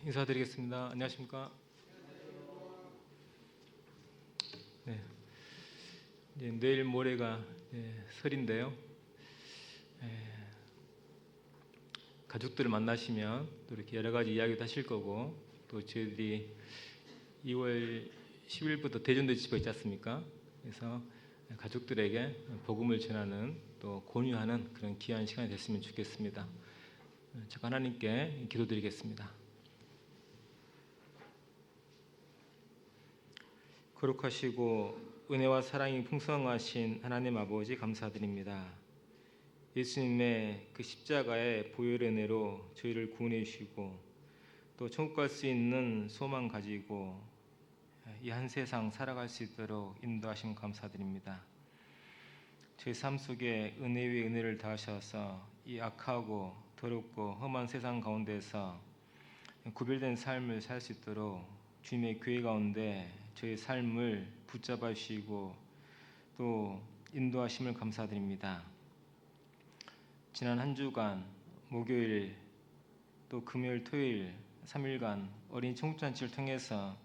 인사드리겠습니다. 안녕하십니까? 네, 이제 내일 모레가 설인데요. 가족들을 만나시면 또 이렇게 여러 가지 이야기도 하실 거고, 또 저희들이 2월 10일부터 대전도지파 있지 않습니까? 그래서 가족들에게 복음을 전하는 또 권유하는 그런 귀한 시간이 됐으면 좋겠습니다. 잠깐 하나님께 기도드리겠습니다. 거룩하시고 은혜와 사랑이 풍성하신 하나님 아버지 감사드립니다. 예수님의 그 십자가의 보혈의 은혜로 저희를 구원해 주시고 또 천국 갈 수 있는 소망 가지고 이 한 세상 살아갈 수 있도록 인도하심 감사드립니다. 저희 삶 속에 은혜 위에 은혜를 더하셔서 이 악하고 더럽고 험한 세상 가운데서 구별된 삶을 살 수 있도록 주님의 교회 가운데 저희 삶을 붙잡아 주시고 또 인도하심을 감사드립니다. 지난 한 주간 목요일 또 금요일 토요일 3일간 어린 청국잔치를 통해서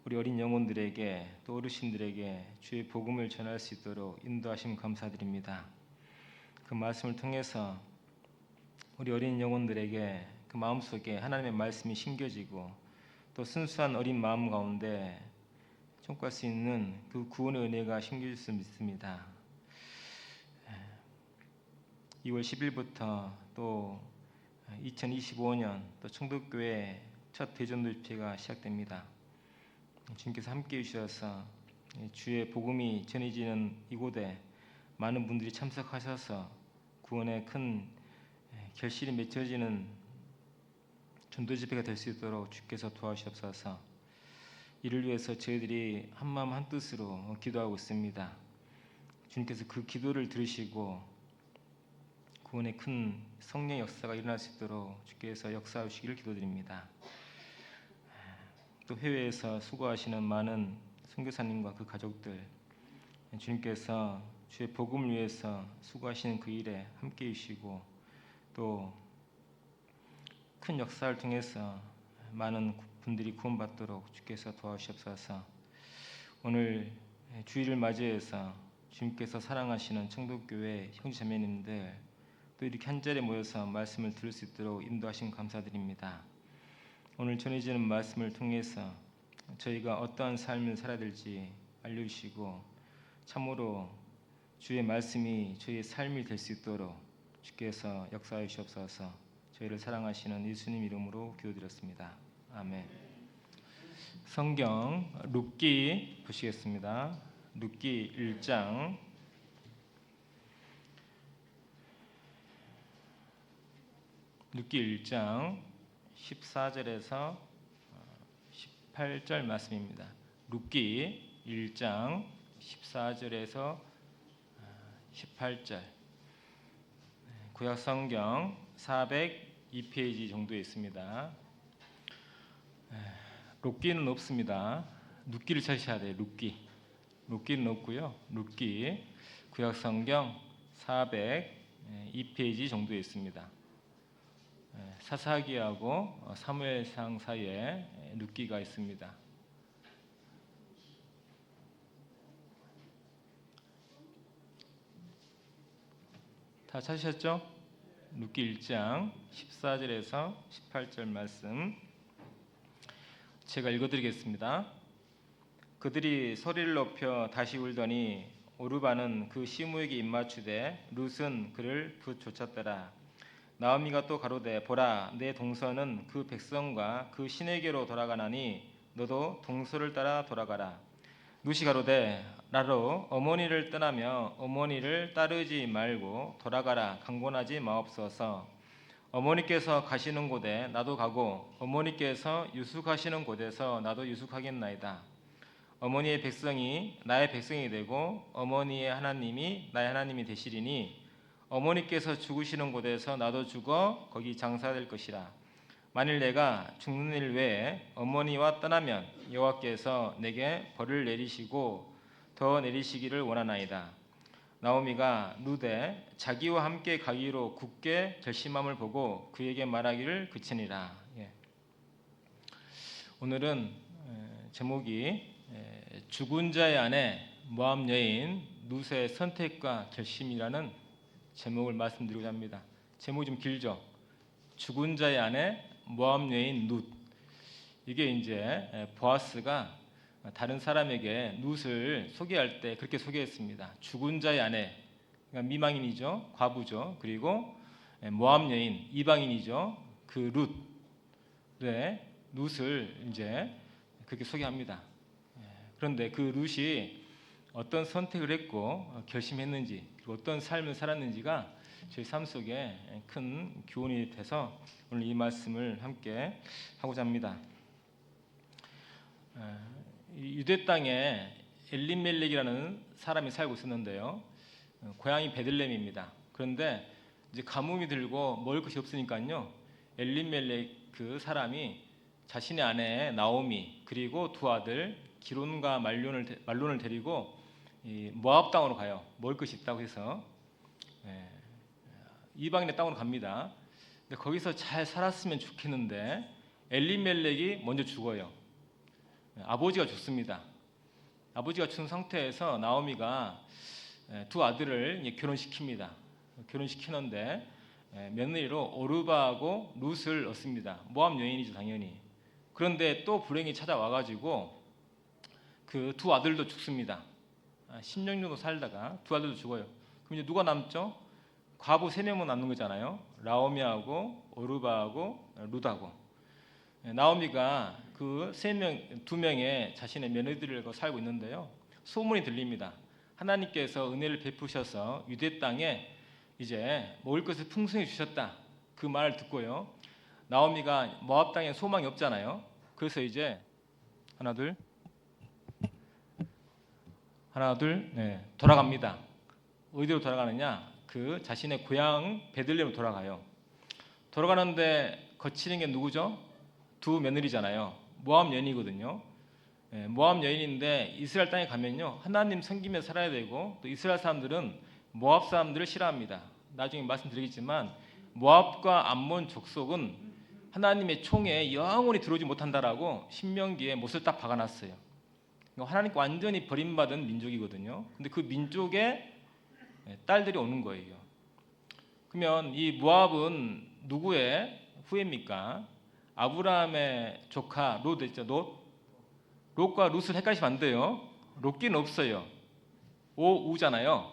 우리 어린 영혼들에게 또 어르신들에게 주의 복음을 전할 수 있도록 인도하심 감사드립니다. 그 말씀을 통해서 우리 어린 영혼들에게 그 마음속에 하나님의 말씀이 심겨지고 또 순수한 어린 마음 가운데 청구할 수 있는 그 구원의 은혜가 심겨질 수 믿습니다. 2월 10일부터 또 2025년 또 청도교회 첫 대전도 집회가 시작됩니다. 주님께서 함께해 주셔서 주의 복음이 전해지는 이곳에 많은 분들이 참석하셔서 구원의 큰 결실이 맺혀지는 전도 집회가 될 수 있도록 주께서 도와주시옵소서. 이를 위해서 저희들이 한마음 한뜻으로 기도하고 있습니다. 주님께서 그 기도를 들으시고 구원의 큰 성령의 역사가 일어날 수 있도록 주께서 역사해 주시기를 기도드립니다. 또 해외에서 수고하시는 많은 선교사님과 그 가족들, 주님께서 주의 복음을 위해서 수고하시는 그 일에 함께해 주시고 또 큰 역사를 통해서 많은 분들이 구원받도록 주께서 도와주시옵소서. 오늘 주일을 맞이해서 주님께서 사랑하시는 청도교회 형제자매님들 또 이렇게 한자리에 모여서 말씀을 들을 수 있도록 인도하신 감사드립니다. 오늘 전해지는 말씀을 통해서 저희가 어떠한 삶을 살아야 될지 알려주시고 참으로 주의 말씀이 저희의 삶이 될 수 있도록 주께서 역사해 주시옵소서. 저희를 사랑하시는 예수님 이름으로 기도드렸습니다. 아멘. 성경 룻기 보시겠습니다. 룻기 1장 14절에서 18절 말씀입니다. 룻기 1장 14절에서 18절. 구약 성경 402페이지 정도에 있습니다. 룻기는 없습니다. 룻기를 찾으셔야 돼요. 룻기는 없고요. 룻기 구약 성경 402페이지 정도에 있습니다. 사사기하고 사무엘상 사이에 룻기가 있습니다. 다 찾으셨죠? 룻기 1장 14절에서 18절 말씀 제가 읽어드리겠습니다. 그들이 소리를 높여 다시 울더니 오르바는 그 시므에게 입맞추되 룻은 그를 쫓았더라. 나오미가 또 가로되 보라 내 동서는 그 백성과 그 신에게로 돌아가나니 너도 동서를 따라 돌아가라. 룻이 가로되 나로 어머니를 떠나며 어머니를 따르지 말고 돌아가라 강권하지 마옵소서. 어머니께서 가시는 곳에 나도 가고 어머니께서 유숙하시는 곳에서 나도 유숙하겠나이다. 어머니의 백성이 나의 백성이 되고 어머니의 하나님이 나의 하나님이 되시리니 어머니께서 죽으시는 곳에서 나도 죽어 거기 장사될 것이라. 만일 내가 죽는 일 외에 어머니와 떠나면 여호와께서 내게 벌을 내리시고 더 내리시기를 원하나이다. 나오미가 룻에 자기와 함께 가기로 굳게 결심함을 보고 그에게 말하기를 그치니라. 오늘은 제목이 죽은 자의 아내 모압 여인 룻의 선택과 결심이라는 제목을 말씀드리고자 합니다. 제목이 좀 길죠. 죽은 자의 아내 모압 여인 룻. 이게 이제 보아스가 다른 사람에게 룻을 소개할 때 그렇게 소개했습니다. 죽은 자의 아내, 그러니까 미망인이죠, 과부죠. 그리고 모압 여인, 이방인이죠. 그 룻을 이제 그렇게 소개합니다. 그런데 그 룻이 어떤 선택을 했고 결심했는지, 그리고 어떤 삶을 살았는지가 저희 삶 속에 큰 교훈이 돼서 오늘 이 말씀을 함께 하고자 합니다. 유대 땅에 엘리멜렉이라는 사람이 살고 있었는데요. 고향이 베들레헴입니다. 그런데 이제 가뭄이 들고 먹을 것이 없으니까요. 엘리멜렉 그 사람이 자신의 아내 나오미 그리고 두 아들 기론과 말론을 데리고 모압 땅으로 가요. 먹을 것이 있다고 해서 이방인의 땅으로 갑니다. 근데 거기서 잘 살았으면 좋겠는데 엘리멜렉이 먼저 죽어요. 아버지가 죽습니다. 아버지가 죽은 상태에서 나오미가 두 아들을 결혼시킵니다. 결혼시키는데 며느리로 오르바하고 룻을 얻습니다. 모압 여인이죠, 당연히. 그런데 또 불행이 찾아와가지고 그 두 아들도 죽습니다. 10년 정도 살다가 두 아들도 죽어요. 그럼 이제 누가 남죠? 과부 3명만 남는 거잖아요. 나오미하고 오르바하고 룻하고. 나오미가 그 2명의 자신의 며느리들과 살고 있는데요. 소문이 들립니다. 하나님께서 은혜를 베푸셔서 유대 땅에 이제 먹을 것을 풍성히 주셨다. 그 말을 듣고요. 나오미가 모압 땅에 소망이 없잖아요. 그래서 이제 하나 둘 돌아갑니다. 어디로 돌아가느냐? 그 자신의 고향 베들레헴으로 돌아가요. 돌아가는데 거치는 게 누구죠? 두 며느리잖아요. 모압 여인이거든요. 모압 여인인데 이스라엘 땅에 가면요. 하나님 섬기며 살아야 되고 또 이스라엘 사람들은 모압 사람들을 싫어합니다. 나중에 말씀드리겠지만 모압과 암몬 족속은 하나님의 총에 영원히 들어오지 못한다라고 신명기에 못을 딱 박아놨어요. 그러니까 하나님께 완전히 버림받은 민족이거든요. 근데 그 민족의 딸들이 오는 거예요. 그러면 이 모압은 누구의 후예입니까? 아브라함의 조카 롯 있죠. 롯과 룻을 헷갈리시면 안 돼요. 롯기는 없어요. 오우잖아요.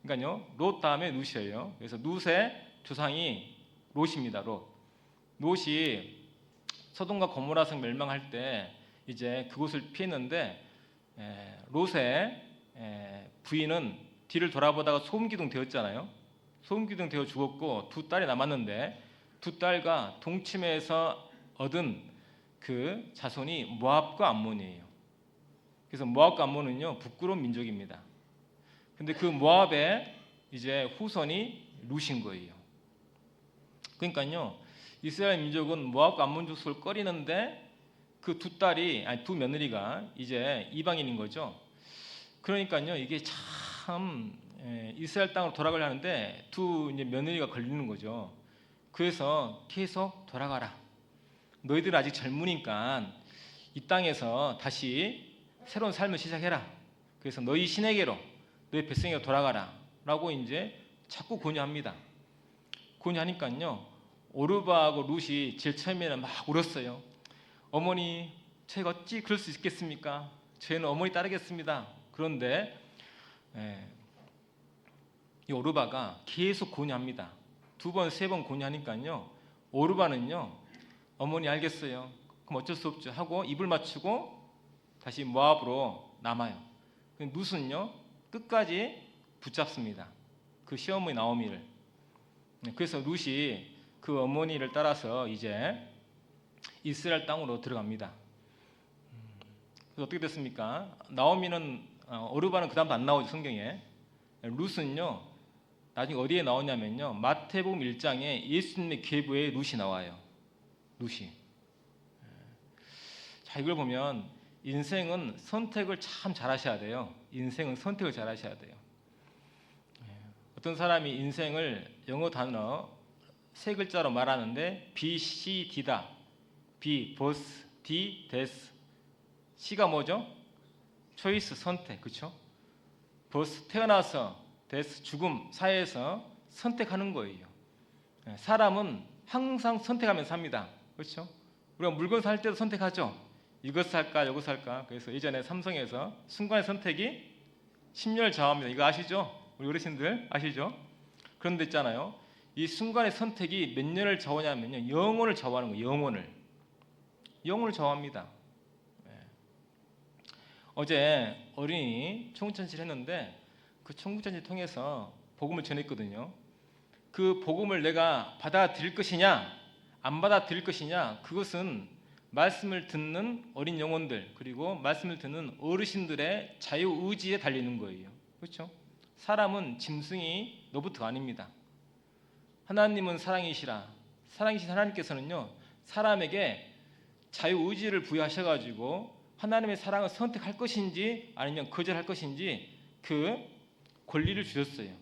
그러니까요. 롯 다음에 룻이에요. 그래서 룻의 조상이 롯입니다. 롯이 소돔과 고모라성 멸망할 때 이제 그곳을 피했는데 롯의 부인은 뒤를 돌아보다가 소음기둥 되었잖아요. 소음기둥 되어 죽었고 두 딸이 남았는데 두 딸과 동침해서 얻은 그 자손이 모압과 암몬이에요. 그래서 모압과 암몬은요 부끄러운 민족입니다. 근데 그 모압의 이제 후손이 룻인 거예요. 그러니까요 이스라엘 민족은 모압과 암몬 족속을 꺼리는데 그 두 며느리가 이제 이방인인 거죠. 그러니까요 이게 참 이스라엘 땅으로 돌아가려 하는데 두 이제 며느리가 걸리는 거죠. 그래서 계속 돌아가라. 너희들은 아직 젊으니까 이 땅에서 다시 새로운 삶을 시작해라. 그래서 너희 신에게로 너희 뱃생에로 돌아가라 라고 이제 자꾸 권유합니다. 권유하니까요 오르바하고 룻이 제일 처음에는 막 울었어요. 어머니 저희가 어찌 그럴 수 있겠습니까? 저희는 어머니 따르겠습니다. 그런데 이 오르바가 계속 권유합니다. 2번, 3번 권유하니까요 오르바는요 어머니 알겠어요. 그럼 어쩔 수 없죠 하고 입을 맞추고 다시 모압으로 남아요. 룻은요 끝까지 붙잡습니다. 그 시어머니 나오미를. 그래서 룻이 그 어머니를 따라서 이제 이스라엘 땅으로 들어갑니다. 그래서 어떻게 됐습니까? 나오미는 오르바는 그 다음도 안 나오죠 성경에. 룻은요 나중에 어디에 나오냐면요 마태복음 1장에 예수님의 계보에 룻이 나와요. 룻이. 자 이걸 보면 인생은 선택을 참 잘하셔야 돼요. 인생은 선택을 잘하셔야 돼요. 어떤 사람이 인생을 영어 단어 3글자로 말하는데 BCD다. B, boss, D 데스. C가 뭐죠? 초이스, 선택. 그렇죠? 버스, 태어나서, 데스, 죽음 사이에서 선택하는 거예요. 사람은 항상 선택하면서 삽니다. 그렇죠? 우리가 물건 살 때도 선택하죠. 이것 살까, 이것 살까. 그래서 예전에 삼성에서 순간의 선택이 10년을 좌우합니다. 이거 아시죠? 우리 어르신들 아시죠? 그런데 있잖아요. 이 순간의 선택이 몇 년을 좌우하냐면요. 영혼을 좌우하는 거예요. 영혼을 좌우합니다. 어제 어린이 청구잔치를 했는데 그 청구잔치 통해서 복음을 전했거든요. 그 복음을 내가 받아들일 것이냐 안 받아들일 것이냐, 그것은 말씀을 듣는 어린 영혼들 그리고 말씀을 듣는 어르신들의 자유의지에 달리는 거예요. 그렇죠? 사람은 짐승이 너부터가 아닙니다. 하나님은 사랑이시라. 사랑이신 하나님께서는요, 사람에게 자유의지를 부여하셔가지고 하나님의 사랑을 선택할 것인지 아니면 거절할 것인지 그 권리를 주셨어요.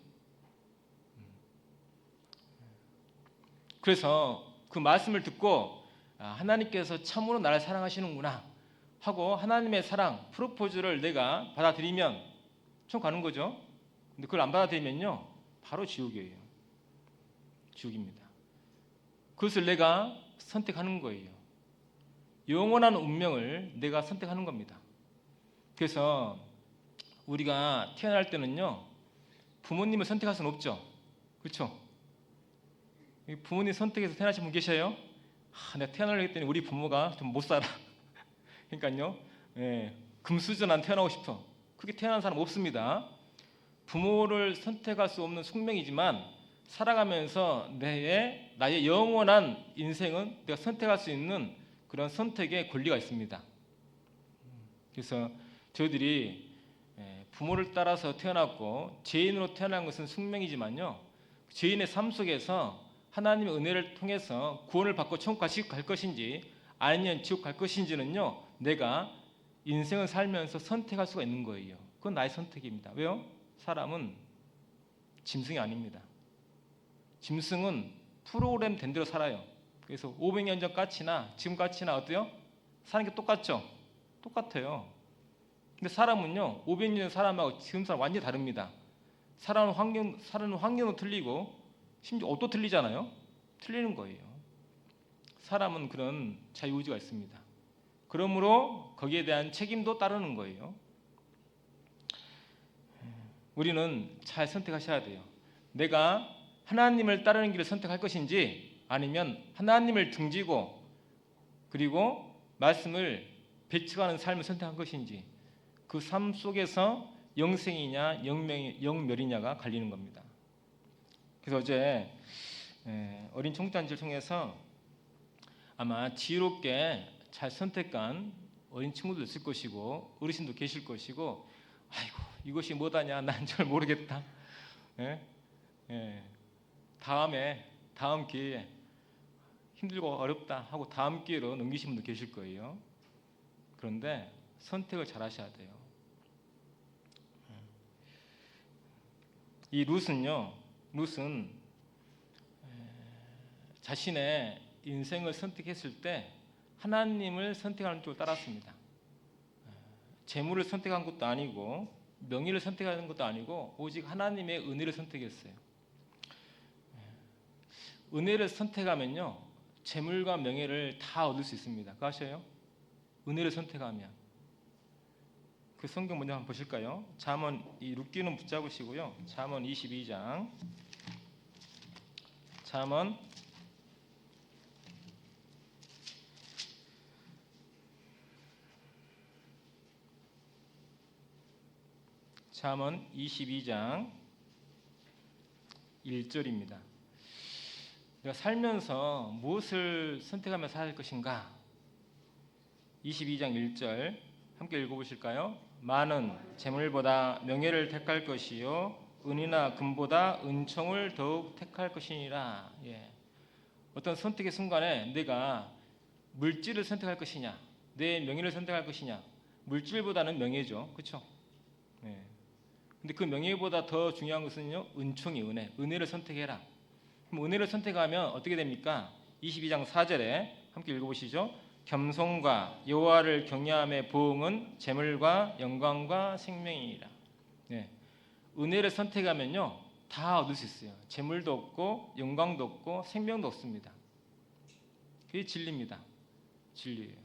그래서 그 말씀을 듣고 하나님께서 참으로 나를 사랑하시는구나 하고 하나님의 사랑 프로포즈를 내가 받아들이면 총 가는 거죠. 근데 그걸 안 받아들이면요, 바로 지옥이에요. 지옥입니다. 그것을 내가 선택하는 거예요. 영원한 운명을 내가 선택하는 겁니다. 그래서 우리가 태어날 때는요, 부모님을 선택할 수는 없죠. 그렇죠? 부모님 선택해서 태어나신 분 계셔요? 내가 태어나려고 했더니 우리 부모가 좀 못 살아. 그러니까요, 금수저 난 태어나고 싶어. 그렇게 태어난 사람 없습니다. 부모를 선택할 수 없는 숙명이지만 살아가면서 나의 영원한 인생은 내가 선택할 수 있는 그런 선택의 권리가 있습니다. 그래서 저희들이 부모를 따라서 태어났고 죄인으로 태어난 것은 숙명이지만요, 죄인의 삶 속에서 하나님의 은혜를 통해서 구원을 받고 천국 갈 것인지 아니면 지옥 갈 것인지는요, 내가 인생을 살면서 선택할 수가 있는 거예요. 그건 나의 선택입니다. 왜요? 사람은 짐승이 아닙니다. 짐승은 프로그램 된 대로 살아요. 그래서 500년 전 까치나 지금 까치나 어때요? 사는 게 똑같죠? 똑같아요. 근데 사람은요, 500년 전 사람하고 지금 사람 완전히 다릅니다. 사는 환경도 틀리고 심지어 옷도 틀리잖아요. 틀리는 거예요. 사람은 그런 자유의지가 있습니다. 그러므로 거기에 대한 책임도 따르는 거예요. 우리는 잘 선택하셔야 돼요. 내가 하나님을 따르는 길을 선택할 것인지 아니면 하나님을 등지고 그리고 말씀을 배척하는 삶을 선택할 것인지, 그 삶 속에서 영생이냐 영멸이냐가 갈리는 겁니다. 그래서 어제 어린 청구잔치를 통해서 아마 지혜롭게 잘 선택한 어린 친구도 있을 것이고 어르신도 계실 것이고, 아이고 이것이 뭐다냐, 난 잘 모르겠다, 다음 기회에 힘들고 어렵다 하고 다음 기회로 넘기신 분도 계실 거예요. 그런데 선택을 잘 하셔야 돼요. 이 룻은 자신의 인생을 선택했을 때 하나님을 선택하는 쪽을 따랐습니다. 재물을 선택한 것도 아니고 명예를 선택하는 것도 아니고 오직 하나님의 은혜를 선택했어요. 은혜를 선택하면요, 재물과 명예를 다 얻을 수 있습니다. 그거 아셔요? 은혜를 선택하면. 그 성경 먼저 한번 보실까요? 잠언, 이 룻기는 붙잡으시고요. 잠언 22장. 잠언 22장 1절입니다. 내가 살면서 무엇을 선택하며 살 것인가? 22장 1절 함께 읽어보실까요? 많은 재물보다 명예를 택할 것이요 은이나 금보다 은총을 더욱 택할 것이니라. 어떤 선택의 순간에 내가 물질을 선택할 것이냐, 내 명예를 선택할 것이냐. 물질보다는 명예죠, 그렇죠? 근데 그 명예보다 더 중요한 것은요, 은총이 은혜를 선택해라. 그럼 은혜를 선택하면 어떻게 됩니까? 22장 4절에 함께 읽어보시죠. 겸손과 여호와를 경외함의 보응은 재물과 영광과 생명이니라. 네. 은혜를 선택하면요 다 얻을 수 있어요. 재물도 없고 영광도 없고 생명도 없습니다. 그게 진리입니다. 진리예요.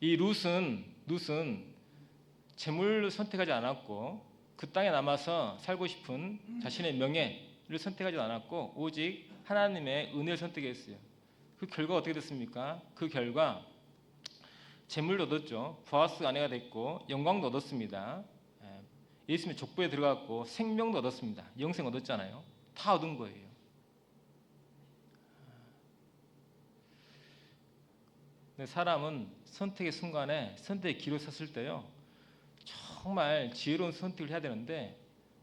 이 룻은 재물을 선택하지 않았고 그 땅에 남아서 살고 싶은 자신의 명예를 선택하지 않았고 오직 하나님의 은혜를 선택했어요. 그 결과 어떻게 됐습니까? 그 결과 재물도 얻었죠. 보아스가 아내가 됐고 영광도 얻었습니다. 예수님의 족보에 들어갔고 생명도 얻었습니다. 영생 얻었잖아요. 다 얻은 거예요. 근데 사람은 선택의 순간에 선택의 기로 섰을 때요 정말 지혜로운 선택을 해야 되는데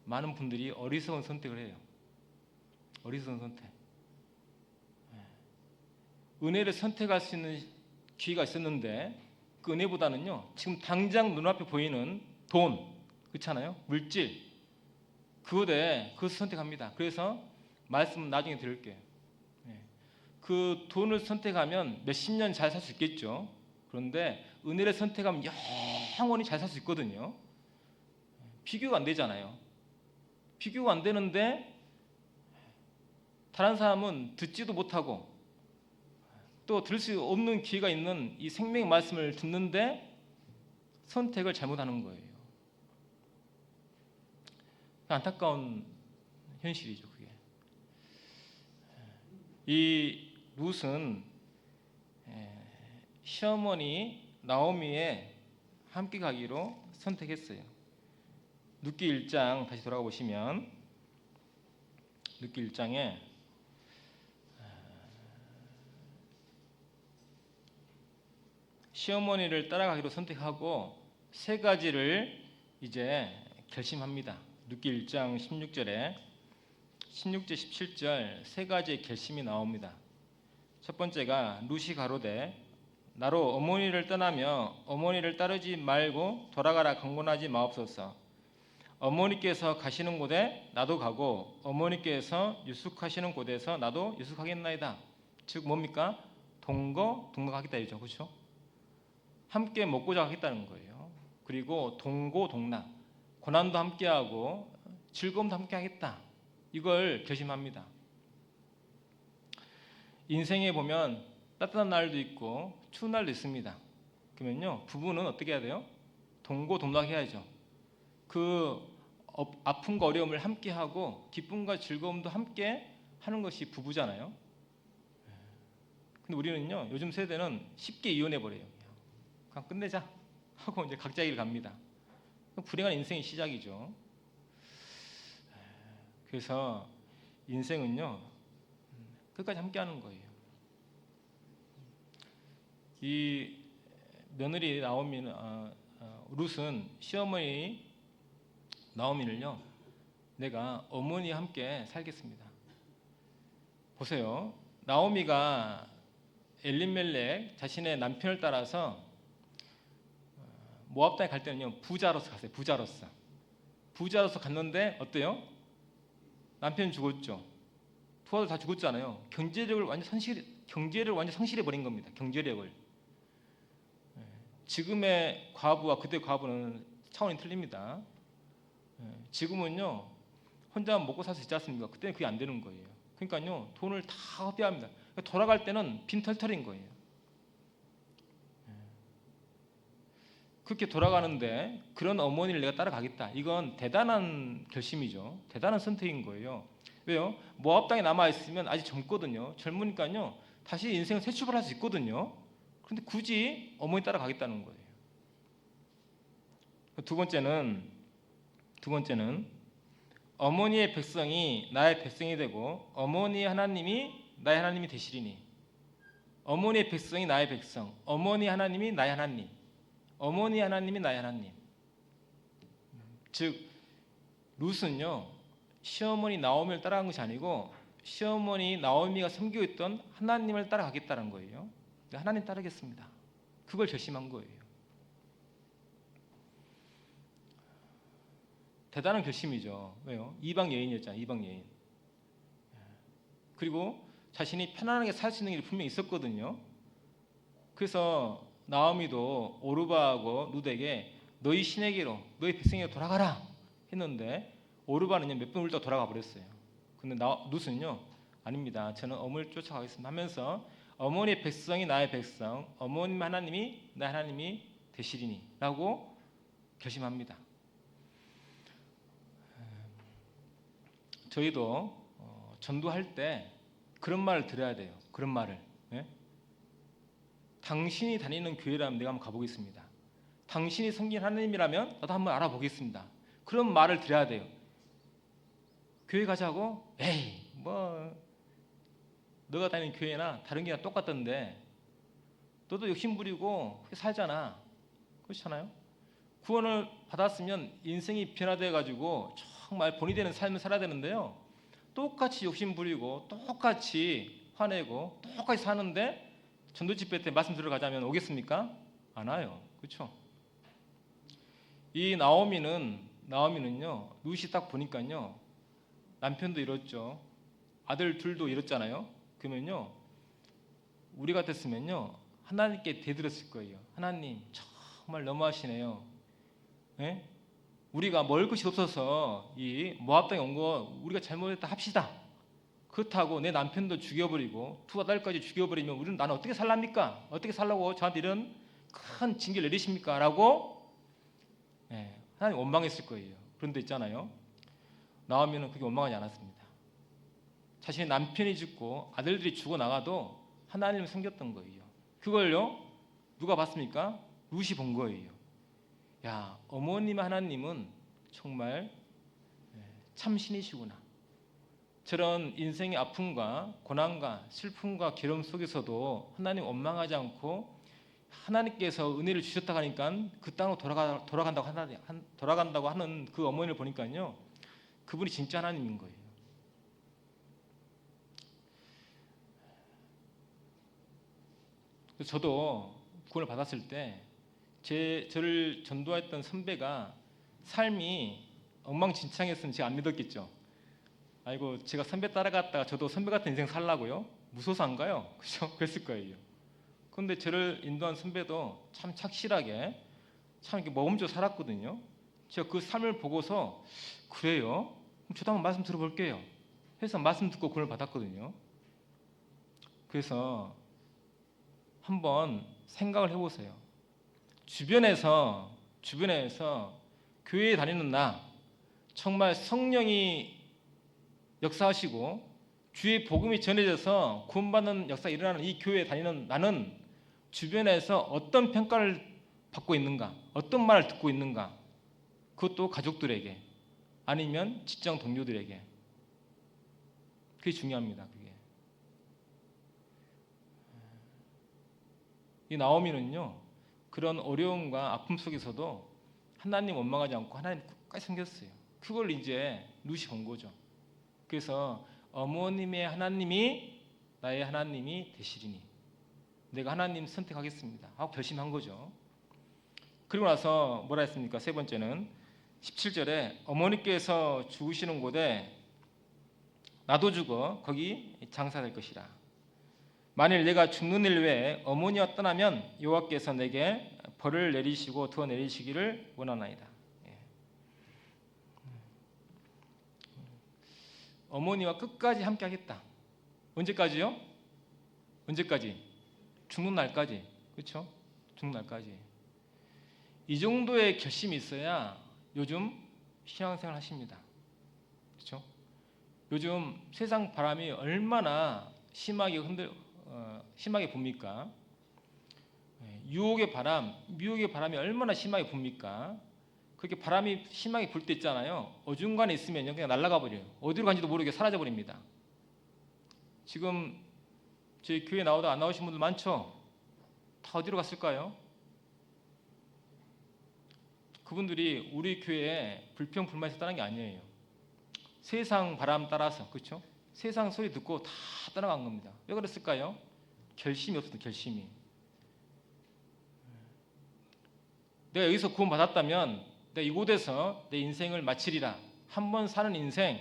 많은 분들이 어리석은 선택을 해요. 어리석은 선택. 은혜를 선택할 수 있는 기회가 있었는데 그 은혜보다는요 지금 당장 눈앞에 보이는 돈 그렇잖아요. 물질 그것을 선택합니다. 그래서 말씀은 나중에 드릴게요. 그 돈을 선택하면 몇십 년 잘 살 수 있겠죠. 그런데 은혜를 선택하면 영원히 잘 살 수 있거든요. 비교가 안 되잖아요. 비교가 안 되는데 다른 사람은 듣지도 못하고 또 들을 수 없는 기회가 있는 이 생명의 말씀을 듣는데 선택을 잘못하는 거예요. 안타까운 현실이죠. 그게. 이 룻은 시어머니 나오미에 함께 가기로 선택했어요. 룻기 1장 다시 돌아가 보시면 룻기 1장에 시어머니를 따라가기로 선택하고 세 가지를 이제 결심합니다. 룻기 1장 16절에 16절 17절 세 가지의 결심이 나옵니다. 첫 번째가 룻이 가로되 나로 어머니를 떠나며 어머니를 따르지 말고 돌아가라 강권하지 마옵소서. 어머니께서 가시는 곳에 나도 가고 어머니께서 유숙하시는 곳에서 나도 유숙하겠나이다. 즉 뭡니까? 동거하겠다 이죠. 그렇죠? 함께 먹고 자겠다는 거예요. 그리고 동고동락 고난도 함께하고 즐거움도 함께하겠다. 이걸 결심합니다. 인생에 보면 따뜻한 날도 있고 추운 날도 있습니다. 그러면요 부부는 어떻게 해야 돼요? 동고동락해야죠. 그 아픔과 어려움을 함께하고 기쁨과 즐거움도 함께 하는 것이 부부잖아요. 근데 우리는요 요즘 세대는 쉽게 이혼해 버려요. 그냥 끝내자 하고 이제 각자 길 갑니다. 불행한 인생의 시작이죠. 그래서 인생은요 끝까지 함께하는 거예요. 이 며느리 나오미는 룻은 시어머니 나오미를요 내가 어머니와 함께 살겠습니다. 보세요. 나오미가 엘리멜렉 자신의 남편을 따라서 모압 땅에 갈 때는요 부자로서 갔어요. 부자로서 갔는데 어때요? 남편 죽었죠. 부하도 다 죽었잖아요. 경제력을 완전 상실해 버린 겁니다. 경제력을. 지금의 과부와 그때 과부는 차원이 틀립니다. 지금은요 혼자 먹고 살 수 있지 않습니까? 그때는 그게 안 되는 거예요. 그러니까요 돈을 다 허비합니다. 돌아갈 때는 빈털털인 거예요. 그렇게 돌아가는데 그런 어머니를 내가 따라가겠다. 이건 대단한 결심이죠. 대단한 선택인 거예요. 왜요? 모압 땅에 남아 있으면 아직 젊거든요. 젊으니까요 다시 인생을 새 출발할 수 있거든요. 그런데 굳이 어머니 따라가겠다는 거예요. 두 번째는 어머니의 백성이 나의 백성이 되고 어머니의 하나님이 나의 하나님이 되시리니. 어머니의 백성이 나의 백성, 어머니 하나님이 나의 하나님, 어머니 하나님이 나의 하나님. 즉 룻은요 시어머니 나오미를 따라간 것이 아니고 시어머니 나오미가 섬기고 있던 하나님을 따라가겠다는 거예요. 하나님 따르겠습니다. 그걸 결심한 거예요. 대단한 결심이죠. 왜요? 이방 여인이었잖아요. 이방 여인. 그리고 자신이 편안하게 살 수 있는 일이 분명히 있었거든요. 그래서 나오미도 오르바하고 룻에게 너희 신에게로 너희 백성에게로 돌아가라 했는데 오르바는요 몇 번 울다 돌아가 버렸어요. 근데 룻은요 아닙니다. 저는 어머니를 쫓아가겠습니다 하면서 어머니의 백성이 나의 백성, 어머님 하나님이 나의 하나님이 되시리니 라고 결심합니다. 저희도 전도할 때 그런 말을 들어야 돼요. 그런 말을. 예? 당신이 다니는 교회라면 내가 한번 가보겠습니다. 당신이 섬긴 하나님이라면 나도 한번 알아보겠습니다. 그런 말을 드려야 돼요. 교회 가자고? 에이 뭐 너가 다니는 교회나 다른 교회나 똑같던데 너도 욕심부리고 그렇게 살잖아. 그렇잖아요. 구원을 받았으면 인생이 변화돼 가지고 정말 본이 되는 삶을 살아야 되는데요. 똑같이 욕심부리고 똑같이 화내고 똑같이 사는데 전도 집회 때 말씀 들어가자면 오겠습니까? 안 와요. 그렇죠? 이 나오미는요. 룻이 딱 보니까요. 남편도 이렇죠. 아들 둘도 이렇잖아요. 그러면요. 우리 같았으면요. 하나님께 대들었을 거예요. 하나님 정말 너무하시네요. 예? 우리가 먹을 것이 없어서 이 모압 땅에 온 거 우리가 잘못했다 합시다. 그렇다고 내 남편도 죽여버리고 두 아들까지 죽여버리면 우리는 나는 어떻게 살랍니까? 어떻게 살라고 저한테 이런 큰 징계를 내리십니까? 라고 하나님 원망했을 거예요. 그런데 있잖아요. 나오미는 그게 원망하지 않았습니다. 자신의 남편이 죽고 아들들이 죽어나가도 하나님을 섬겼던 거예요. 그걸요 누가 봤습니까? 룻이 본 거예요. 야, 어머님 하나님은 정말 참 신이시구나. 저런 인생의 아픔과 고난과 슬픔과 괴로움 속에서도 하나님 원망하지 않고 하나님께서 은혜를 주셨다고 하니까 그 땅으로 돌아간다고 하는 그 어머니를 보니까요. 그분이 진짜 하나님인 거예요. 저도 구원을 받았을 때 저를 전도했던 선배가 삶이 엉망진창했으면 제가 안 믿었겠죠. 아이고 제가 선배 따라갔다가 저도 선배 같은 인생 살라고요? 무서워서 안 가요. 그렇죠? 그랬을 거예요. 그런데 저를 인도한 선배도 참 착실하게 참 이렇게 먹음져 살았거든요. 제가 그 삶을 보고서 그래요? 그럼 저도 한번 말씀 들어볼게요. 해서 말씀 듣고 구원을 받았거든요. 그래서 한번 생각을 해보세요. 주변에서 교회에 다니는 나 정말 성령이 역사하시고 주의 복음이 전해져서 구원받는 역사가 일어나는 이 교회에 다니는 나는 주변에서 어떤 평가를 받고 있는가, 어떤 말을 듣고 있는가, 그것도 가족들에게 아니면 직장 동료들에게. 그게 중요합니다. 그게. 이 나오미는요 그런 어려움과 아픔 속에서도 하나님 원망하지 않고 하나님 끝까지 섬겼어요. 그걸 이제 룻이 본 거죠. 그래서 어머님의 하나님이 나의 하나님이 되시리니 내가 하나님 선택하겠습니다 하고 결심한 거죠. 그리고 나서 뭐라 했습니까? 세 번째는 17절에 어머니께서 죽으시는 곳에 나도 죽어 거기 장사될 것이라. 만일 내가 죽는 일 외에 어머니와 떠나면 여호와께서 내게 벌을 내리시고 더 내리시기를 원하나이다. 어머니와 끝까지 함께 하겠다. 언제까지요? 언제까지? 죽는 날까지. 그렇죠? 죽는 날까지. 이 정도의 결심이 있어야 요즘 신앙생활 하십니다. 그렇죠? 요즘 세상 바람이 얼마나 심하게 붑니까? 유혹의 바람, 미혹의 바람이 얼마나 심하게 붑니까? 그렇게 바람이 심하게 불 때 있잖아요. 어중간에 있으면 그냥 날아가 버려요. 어디로 간지도 모르게 사라져 버립니다. 지금 저희 교회 나오다 안 나오신 분들 많죠? 다 어디로 갔을까요? 그분들이 우리 교회에 불평 불만이 있었다는 게 아니에요. 세상 바람 따라서, 그렇죠? 세상 소리 듣고 다 따라간 겁니다. 왜 그랬을까요? 결심이 없었던 결심이. 내가 여기서 구원 받았다면 내가 이곳에서 내 인생을 마치리라. 한 번 사는 인생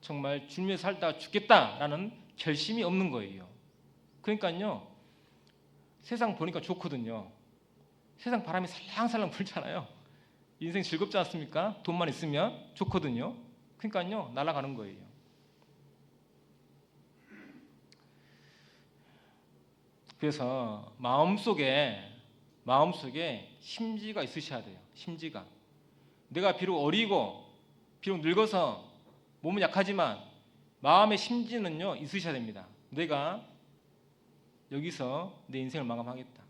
정말 주님 위해서 살다가 죽겠다라는 결심이 없는 거예요. 그러니까요. 세상 보니까 좋거든요. 세상 바람이 살랑살랑 불잖아요. 인생 즐겁지 않습니까? 돈만 있으면 좋거든요. 그러니까요, 날아가는 거예요. 그래서 마음속에 심지가 있으셔야 돼요. 심지가. 내가 비록 어리고 비록 늙어서 몸은 약하지만 마음의 심지는요 있으셔야 됩니다. 내가 여기서 내 인생을 마감하겠다.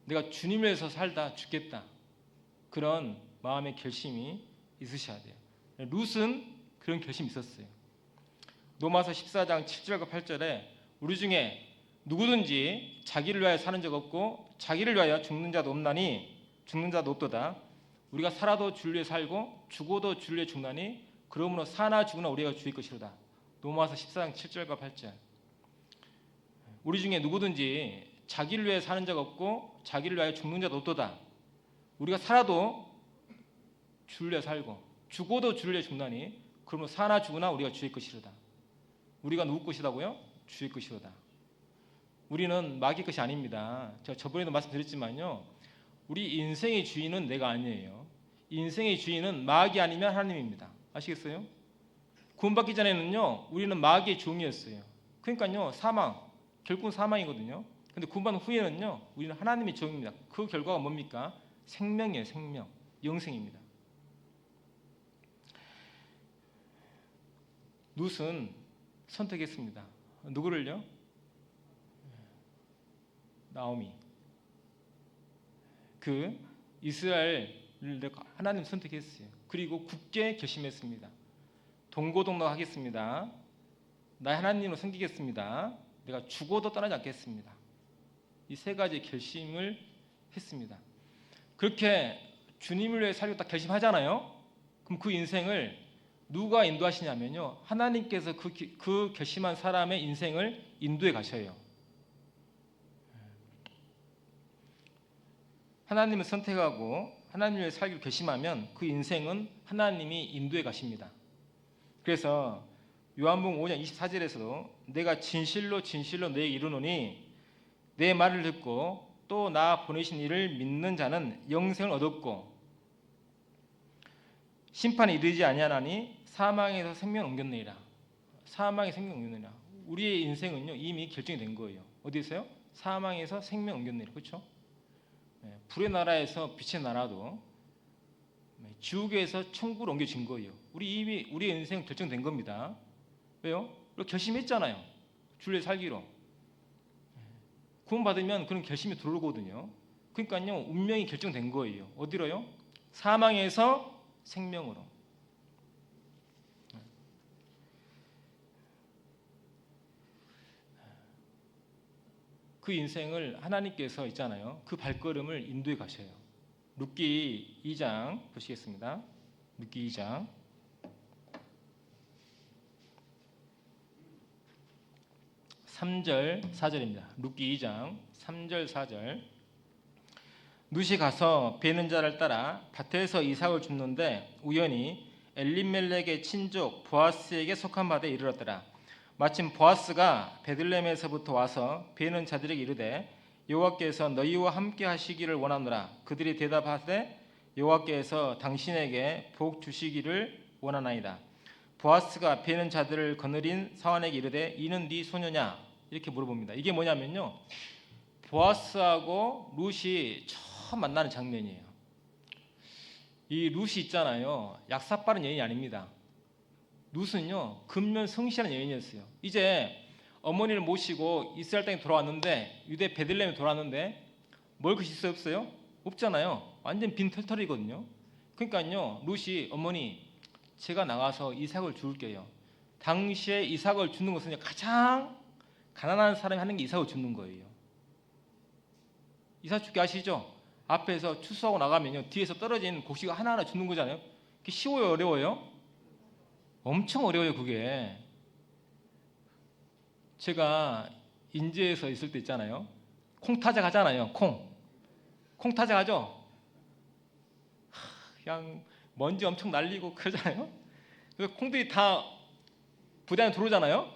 내가 주님을 위해서 살다 죽겠다. 그런 마음의 결심이 있으셔야 돼요. 룻은 그런 결심이 있었어요. 로마서 14장 7절과 8절에 우리 중에 누구든지 자기를 위하여 사는 적 없고 자기를 위하여 죽는 자도 없나니 죽는 자도 없도다. 우리가 살아도 주를 위해 살고 죽어도 주를 위해 죽나니 그러므로 사나 죽으나 우리가 주의 것이로다. 로마서 14장 7절과 8절. 우리 중에 누구든지 자기를 위해 사는 적 없고 자기를 위하여 죽는 자도 없도다. 우리가 살아도 주를 위해 살고 죽어도 주를 위해 죽나니 그러므로 사나 죽으나 우리가 주의 것이로다. 우리가 누구 것이라고요? 주의 것이로다. 우리는 마귀 것이 아닙니다. 제가 저번에도 말씀드렸지만요. 우리 인생의 주인은 내가 아니에요. 인생의 주인은 마귀 아니면 하나님입니다. 아시겠어요? 구원받기 전에는요. 우리는 마귀의 종이었어요. 그러니까요. 사망, 결국은 사망이거든요. 근데 구원받은 후에는요. 우리는 하나님의 종입니다. 그 결과가 뭡니까? 생명이에요. 생명, 영생입니다. 룻은 선택했습니다. 누구를요? 나오미. 그 이스라엘을 하나님 선택했어요. 그리고 굳게 결심했습니다. 동고동락하겠습니다. 나 하나님으로 섬기겠습니다. 내가 죽어도 떠나지 않겠습니다. 이 세 가지 결심을 했습니다. 그렇게 주님을 위해 살겠다 결심하잖아요. 그럼 그 인생을 누가 인도하시냐면요. 하나님께서 그 결심한 사람의 인생을 인도해 가셔요. 하나님을 선택하고 하나님을 위해 살기를 결심하면 그 인생은 하나님이 인도해 가십니다. 그래서 요한복음 5장 24절에서도 내가 진실로 너에게 이르노니 내 말을 듣고 또 나 보내신 이를 믿는 자는 영생을 얻었고 심판에 이르지 아니하나니 사망에서 생명을 옮겼느니라. 사망에 생명을 옮겼느니라. 우리의 인생은요 이미 결정이 된 거예요. 어디서요? 사망에서 생명을 옮겼느니라. 그렇죠? 불의 나라에서 빛의 나라도 지옥에서 천국으로 옮겨진 거예요. 우리의 인생은 결정된 겁니다. 왜요? 결심했잖아요. 주를 위해 살기로. 구원받으면 그런 결심이 들어오거든요. 그러니까요 운명이 결정된 거예요. 어디로요? 사망에서 생명으로. 그 인생을 하나님께서 있잖아요. 그 발걸음을 인도해 가셔요. 룻기 2장 보시겠습니다. 룻기 2장 3절 4절입니다. 룻기 2장 3절 4절. 룻이 가서 베는 자를 따라 밭에서 이삭을 줍는데 우연히 엘리멜렉의 친족 보아스에게 속한 바다에 이르렀더라. 마침 보아스가 베들레헴에서부터 와서 베는 자들에게 이르되 여호와께서 너희와 함께 하시기를 원하노라. 그들이 대답하되 여호와께서 당신에게 복 주시기를 원하나이다. 보아스가 베는 자들을 거느린 사환에게 이르되 이는 네 소녀냐? 이렇게 물어봅니다. 이게 뭐냐면요. 보아스하고 룻이 처음 만나는 장면이에요. 이 룻이 있잖아요. 약삭빠른 여인이 아닙니다. 룻은요 근면 성실한 여인이었어요. 이제 어머니를 모시고 이스라엘 땅에 돌아왔는데 유대 베들레헴에 돌아왔는데 먹을 것이 있어요? 없어요? 없잖아요. 완전 빈털털이거든요. 그러니까요 룻이 어머니 제가 나가서 이삭을 죽을게요. 당시에 이삭을 죽는 것은 가장 가난한 사람이 하는 게 이삭을 죽는 거예요. 이삭 죽기 아시죠? 앞에서 추수하고 나가면요 뒤에서 떨어진 곡식을 하나하나 죽는 거잖아요. 그게 쉬워요? 어려워요? 엄청 어려워요. 그게 제가 인제에서 있을 때 있잖아요. 콩 타자 가잖아요. 콩 타자 가죠. 그냥 먼지 엄청 날리고 그러잖아요. 그래서 콩들이 다 부대 안에 들어오잖아요.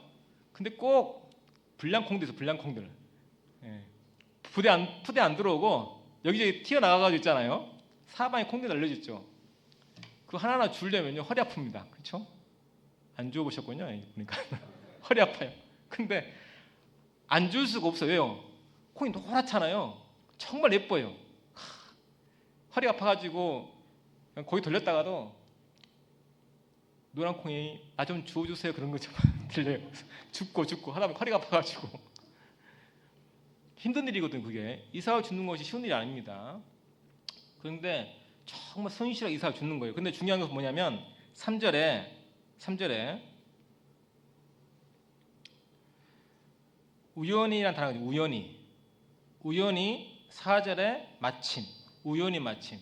근데 꼭 불량콩들 있어요. 불량콩들. 푸대 안 들어오고 여기저기 튀어나가가지고 있잖아요. 사방에 콩들이 날려졌죠. 그 하나하나 주려면요 허리 아픕니다. 그렇죠? 안 주워보셨군요. 보니까 허리 아파요. 근데 안 줄 수가 없어요. 왜요? 콩이 노랗잖아요. 정말 예뻐요. 허리 아파가지고 거기 돌렸다가도 노란 콩이 나 좀 주워주세요 그런 거 좀 들려요. 죽고 하다 보면 허리가 아파가지고 힘든 일이거든요. 그게 이삭을 줍는 것이 쉬운 일이 아닙니다. 그런데 정말 성실하게 이삭을 줍는 거예요. 근데 중요한 것은 뭐냐면 3절에 우연이라는 단어가 우연히 4절에 마침 우연히 마침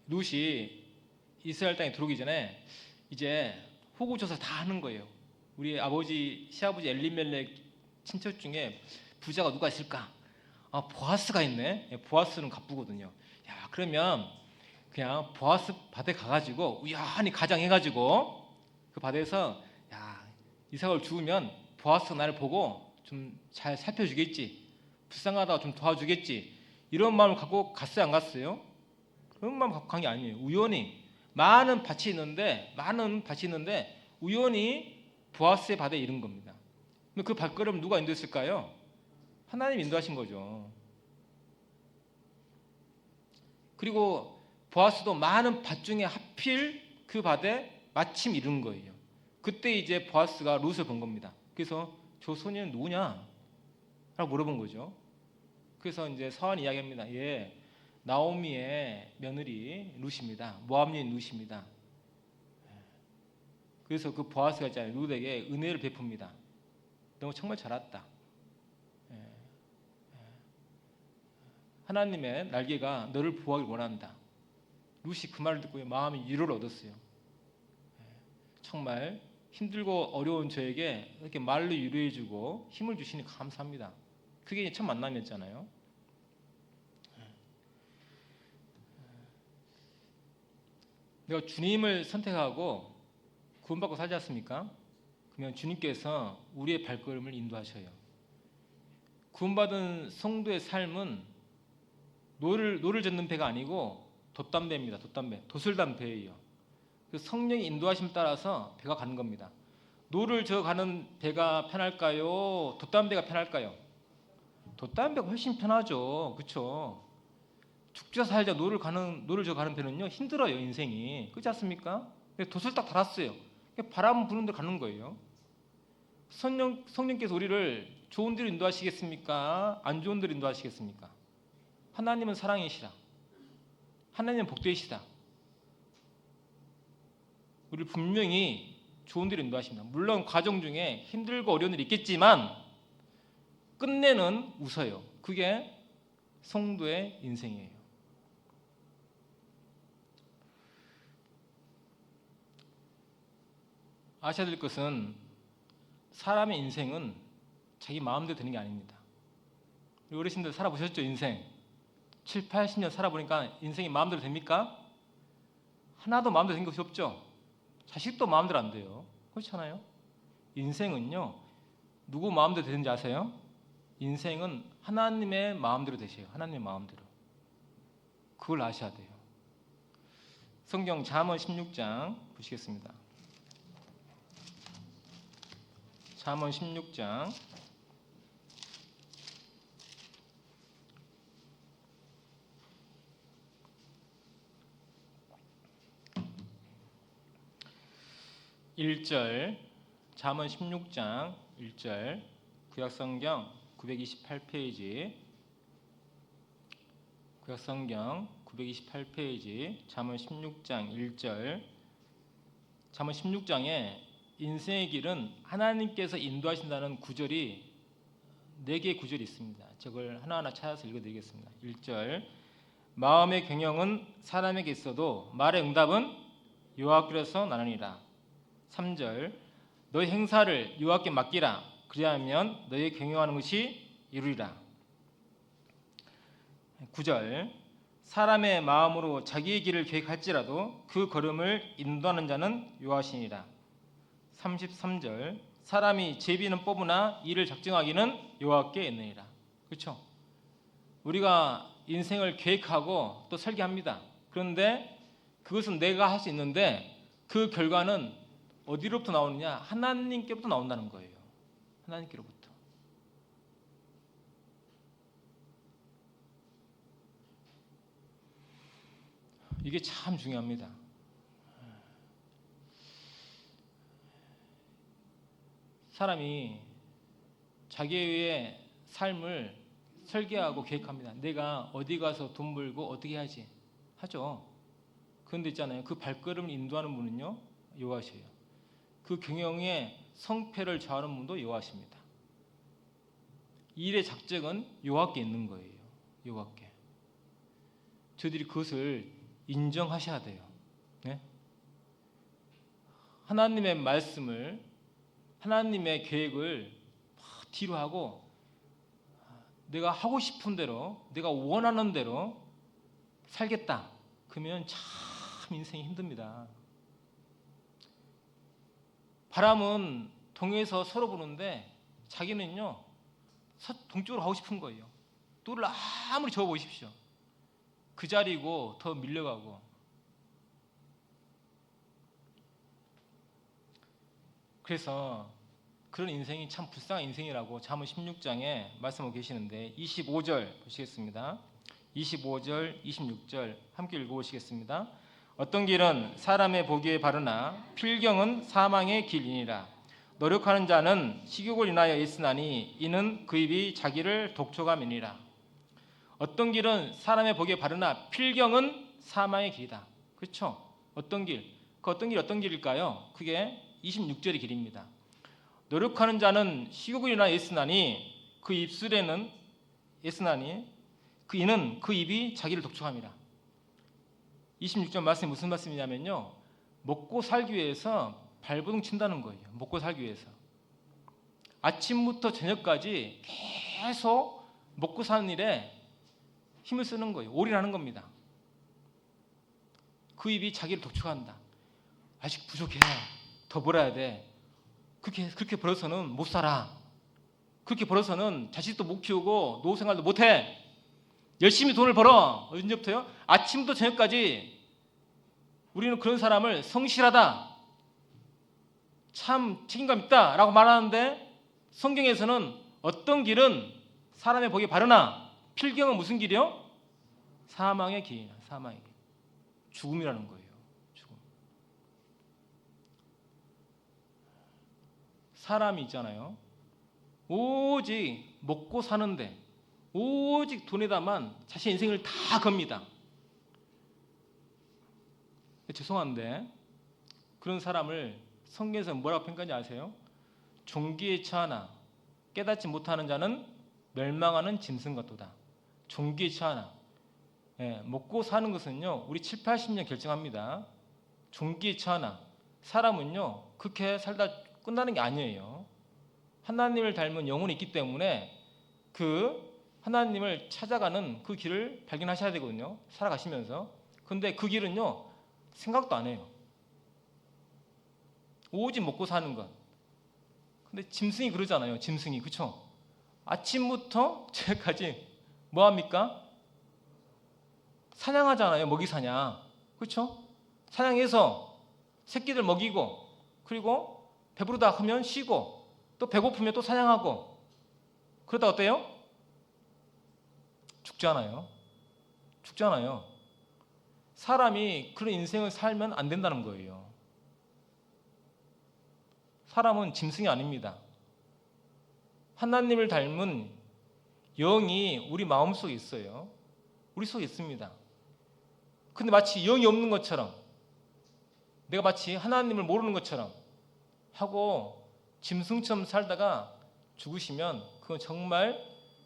룻이 이스라엘 땅에 들어오기 전에 이제 호구조사 다 하는 거예요. 우리 아버지 시아버지 엘리멜렉 친척 중에 부자가 누가 있을까? 보아스가 있네. 보아스는 갑부거든요. 야 그러면 그냥 보아스 밭에 가가지고 우연히 가장해가지고 그 밭에서 야 이삭을 주우면 보아스가 나를 보고 좀 잘 살펴주겠지. 불쌍하다고 좀 도와주겠지. 이런 마음을 갖고 갔어요 안 갔어요? 그런 마음 갖고 간 게 아니에요. 우연히 많은 밭이 있는데 우연히 보아스의 밭에 이른 겁니다. 그 발걸음 누가 인도했을까요? 하나님 인도하신 거죠. 그리고 보아스도 많은 밭 중에 하필 그 밭에 마침 이른 거예요. 그때 이제 보아스가 룻을 본 겁니다. 그래서 저 소녀는 누구냐? 라고 물어본 거죠. 그래서 이제 서한 이야기합니다. 예, 나오미의 며느리 룻입니다. 모압여인 룻입니다. 그래서 그 보아스가 있잖아요. 룻에게 은혜를 베풉니다. 너 정말 잘 왔다. 하나님의 날개가 너를 보호하길 원한다. 룻이 그 말을 듣고 마음이 위로를 얻었어요. 정말 힘들고 어려운 저에게 이렇게 말로 위로해주고 힘을 주시니 감사합니다. 그게 첫 만남이었잖아요. 내가 주님을 선택하고 구원받고 살지 않습니까? 그러면 주님께서 우리의 발걸음을 인도하셔요. 구원받은 성도의 삶은 노를 젓는 배가 아니고 돛담배입니다. 도술단 배예요. 성령의 인도하심 따라서 배가 가는 겁니다. 노를 저 가는 배가 편할까요? 돛담배가 편할까요? 돛담배가 훨씬 편하죠. 그렇죠? 죽자 살자 노를 저 가는 배는요 힘들어요. 인생이 그렇지 않습니까? 돛을 딱 달았어요. 바람 부는 데 가는 거예요. 성령께서 우리를 좋은 데로 인도하시겠습니까? 안 좋은 데로 인도하시겠습니까? 하나님은 사랑이시라. 하나님은 복되시다. 우리를 분명히 좋은 데로 인도하십니다. 물론 과정 중에 힘들고 어려운 일이 있겠지만 끝내는 웃어요. 그게 성도의 인생이에요. 아셔야 될 것은 사람의 인생은 자기 마음대로 되는 게 아닙니다. 어르신들 살아보셨죠? 인생 7, 80년 살아보니까 인생이 마음대로 됩니까? 하나도 마음대로 된 것이 없죠. 자식도 마음대로 안 돼요. 그렇잖아요. 인생은요 누구 마음대로 되는지 아세요? 인생은 하나님의 마음대로 되세요. 하나님의 마음대로. 그걸 아셔야 돼요. 성경 잠언 16장 보시겠습니다. 잠언 16장 1절 잠언 16장 1절 구약성경 928페이지 구약성경 928페이지 잠언 16장 1절 잠언 16장에 인생의 길은 하나님께서 인도하신다는 구절이 4개의 구절이 있습니다. 저걸 하나하나 찾아서 읽어드리겠습니다. 1절 마음의 경영은 사람에게 있어도 말의 응답은 여호와께로서 나느니라. 3절 너의 행사를 여호와께 맡기라. 그리하면 너의 경영하는 것이 이루리라. 9절 사람의 마음으로 자기의 길을 계획할지라도 그 걸음을 인도하는 자는 여호와시니라. 33절 사람이 제비는 뽑으나 이를 작정하기는 여호와께 있느니라. 그렇죠? 우리가 인생을 계획하고 또 설계합니다. 그런데 그것은 내가 할 수 있는데 그 결과는 어디로부터 나오느냐? 하나님께로부터 나온다는 거예요. 하나님께로부터. 이게 참 중요합니다. 사람이 자기의 삶을 설계하고 계획합니다. 내가 어디 가서 돈 벌고 어떻게 해야지 하죠. 그런데 있잖아요. 그 발걸음을 인도하는 분은요, 여호와시에요. 그 경영의 성패를 좌우하는 분도 여호와십니다. 일의 작정은 여호와께 있는 거예요. 여호와께. 저희들이 그것을 인정하셔야 돼요. 네? 하나님의 말씀을, 하나님의 계획을 뒤로 하고 내가 하고 싶은 대로, 내가 원하는 대로 살겠다. 그러면 참 인생이 힘듭니다. 바람은 동해에서 서로 부는데 자기는요 동쪽으로 가고 싶은 거예요. 또를 아무리 저어 보십시오. 그 자리고 더 밀려가고. 그래서 그런 인생이 참 불쌍한 인생이라고 잠언 16장에 말씀하고 계시는데 25절 보시겠습니다. 25절, 26절 함께 읽어보시겠습니다. 어떤 길은 사람의 보기에 바르나 필경은 사망의 길이니라. 노력하는 자는 식욕을 인하여 애쓰나니 이는 그 입이 자기를 독촉함이니라. 어떤 길은 사람의 보기에 바르나 필경은 사망의 길이다. 그렇죠? 어떤 길? 그 어떤 길이 어떤 길일까요? 그게 26절의 길입니다. 노력하는 자는 식욕을 인하여 애쓰나니 그 입술에는 애쓰나니 그 이는 그 입이 자기를 독촉함이라. 26절 말씀이 무슨 말씀이냐면요, 먹고 살기 위해서 발버둥 친다는 거예요. 먹고 살기 위해서 아침부터 저녁까지 계속 먹고 사는 일에 힘을 쓰는 거예요. 올인하는 겁니다. 그 입이 자기를 독촉한다. 아직 부족해. 더 벌어야 돼. 그렇게 벌어서는 못 살아. 그렇게 벌어서는 자식도 못 키우고 노후 생활도 못 해. 열심히 돈을 벌어. 언제부터요? 아침부터 저녁까지. 우리는 그런 사람을 성실하다, 참 책임감 있다 라고 말하는데 성경에서는 어떤 길은 사람의 보기에 바르나 필경은 무슨 길이요? 사망의 길이야. 사망의 길. 죽음이라는 거예요. 죽음. 사람이 있잖아요, 오직 먹고 사는데 오직 돈에다만 자신 인생을 다 겁니다. 죄송한데 그런 사람을 성경에서 뭐라고 평가하는지 아세요? 종기에 처하나 깨닫지 못하는 자는 멸망하는 짐승 같도다. 종기에 처하나. 먹고 사는 것은요 우리 7, 80년 결정합니다. 종기에 처하나. 사람은요 그렇게 살다 끝나는 게 아니에요. 하나님을 닮은 영혼이 있기 때문에 그 하나님을 찾아가는 그 길을 발견하셔야 되거든요. 살아가시면서. 근데 그 길은요 생각도 안 해요. 오직 먹고 사는 것. 근데 짐승이 그러잖아요. 짐승이. 그렇죠? 아침부터 저녁까지 뭐 합니까? 사냥하잖아요. 먹이 사냥. 그렇죠? 사냥해서 새끼들 먹이고, 그리고 배부르다 하면 쉬고, 또 배고프면 또 사냥하고. 그러다 어때요? 죽잖아요. 죽잖아요. 사람이 그런 인생을 살면 안 된다는 거예요. 사람은 짐승이 아닙니다. 하나님을 닮은 영이 우리 마음속에 있어요. 우리 속에 있습니다. 근데 마치 영이 없는 것처럼, 내가 마치 하나님을 모르는 것처럼 하고 짐승처럼 살다가 죽으시면 그건 정말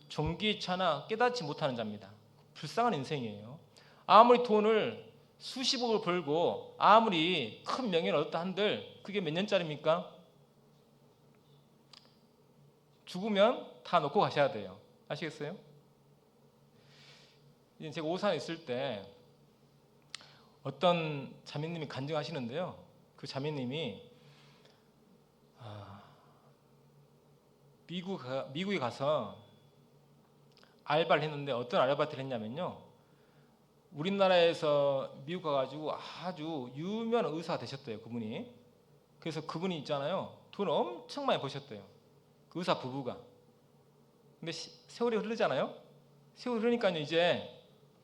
종기에 처하나 깨닫지 못하는 자입니다. 불쌍한 인생이에요. 아무리 돈을 수십억을 벌고 아무리 큰 명예를 얻었다 한들 그게 몇 년짜리입니까? 죽으면 다 놓고 가셔야 돼요. 아시겠어요? 제가 오산에 있을 때 어떤 자매님이 간증하시는데요, 그 자매님이 미국에 가서 알바를 했는데 어떤 알바를 했냐면요. 우리나라에서 미국 가가지고 아주 유명한 의사가 되셨대요. 그분이. 그래서 그분이 있잖아요. 돈 엄청 많이 버셨대요. 그 의사 부부가. 근데 세월이 흐르잖아요. 세월이 흐르니까요. 이제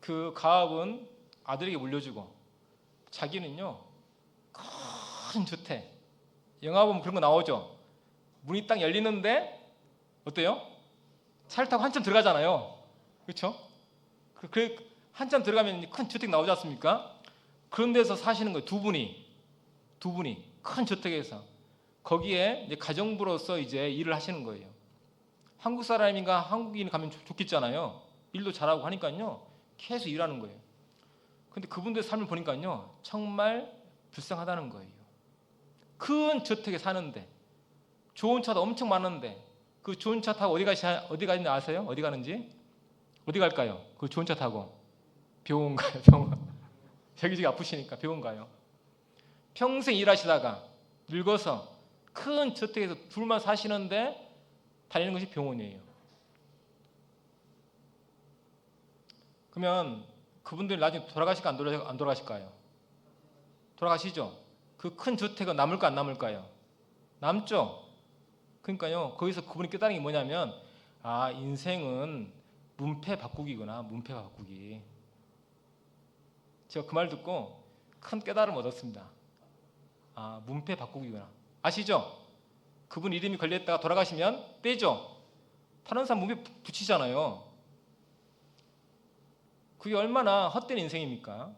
그 가업은 아들에게 물려주고 자기는요. 큰 주택. 영화 보면 그런 거 나오죠. 문이 딱 열리는데 어때요? 차를 타고 한참 들어가잖아요. 그렇죠? 그 한참 들어가면 큰 주택 나오지 않습니까? 그런 데서 사시는 거예요. 두 분이 큰 주택에서 거기에 이제 가정부로서 이제 일을 하시는 거예요. 한국 사람인가 한국인 가면 좋겠잖아요. 일도 잘하고 하니까요. 계속 일하는 거예요. 근데 그분들 삶을 보니까요. 정말 불쌍하다는 거예요. 큰 주택에 사는데 좋은 차도 엄청 많은데 그 좋은 차 타고 어디 가는지 아세요? 어디 가는지? 어디 갈까요? 그 좋은 차 타고 병원 가요. 병원. 여기저기 아프시니까 병원 가요. 평생 일하시다가 늙어서 큰 주택에서 둘만 사시는데 다니는 것이 병원이에요. 그러면 그분들이 나중에 돌아가실까 안 돌아가실까요? 돌아가시죠. 그 큰 주택은 남을까 안 남을까요? 남죠. 그러니까요. 거기서 그분이 깨달은 게 뭐냐면 아 인생은 문패 바꾸기구나. 문패 바꾸기. 제가 그 말 듣고 큰 깨달음을 얻었습니다. 아 문패 바꾸기구나. 아시죠? 그분 이름이 걸려있다가 돌아가시면 떼죠. 다른 사람 문패 붙이잖아요. 그게 얼마나 헛된 인생입니까?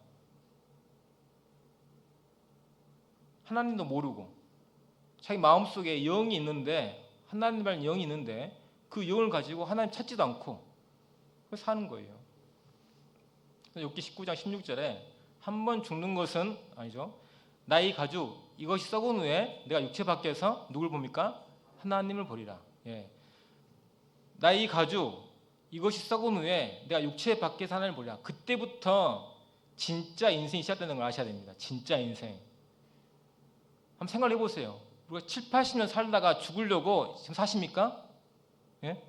하나님도 모르고 자기 마음속에 영이 있는데 하나님 말 영이 있는데 그 영을 가지고 하나님 찾지도 않고 사는 거예요. 욥기 19장 16절에 한 번 죽는 것은 아니죠. 나의 가죽 이것이 썩은 후에 내가 육체 밖에서 누굴 봅니까? 하나님을 보리라. 예. 나의 가죽 이것이 썩은 후에 내가 육체 밖에서 하나님을 보리라. 그때부터 진짜 인생이 시작되는 걸 아셔야 됩니다. 진짜 인생. 한번 생각해 보세요. 우리가 7, 80년 살다가 죽으려고 지금 사십니까? 예?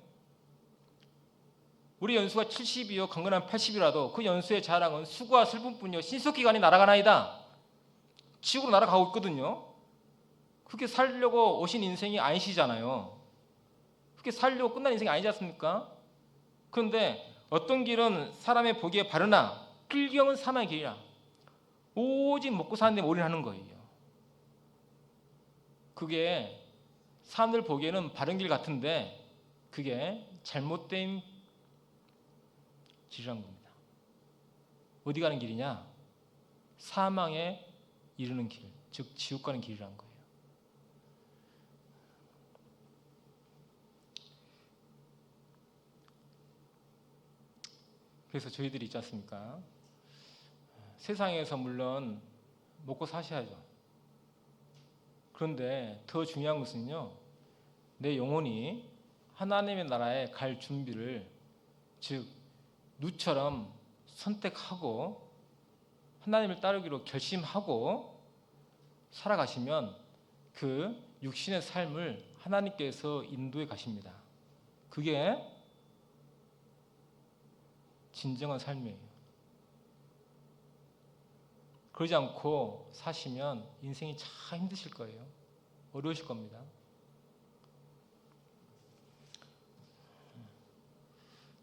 우리 연수가 70이요 강건한 80이라도 그 연수의 자랑은 수고와 슬픔뿐이요 신속기간이 날아가나이다. 지구로 날아가고 있거든요. 그렇게 살려고 오신 인생이 아니시잖아요. 그렇게 살려고 끝난 인생이 아니지 않습니까? 그런데 어떤 길은 사람의 보기에 바르나 길경은 사망의 길이라. 오직 먹고 사는 데 올인하는 거예요. 그게 사람들 보기에는 바른 길 같은데 그게 잘못된 길이란 겁니다. 어디 가는 길이냐? 사망에 이르는 길, 즉 지옥 가는 길이란 거예요. 그래서 저희들이 있지 않습니까? 세상에서 물론 먹고 사셔야죠. 그런데 더 중요한 것은요. 내 영혼이 하나님의 나라에 갈 준비를 즉 누처럼 선택하고 하나님을 따르기로 결심하고 살아가시면 그 육신의 삶을 하나님께서 인도해 가십니다. 그게 진정한 삶이에요. 그러지 않고 사시면 인생이 참 힘드실 거예요. 어려우실 겁니다.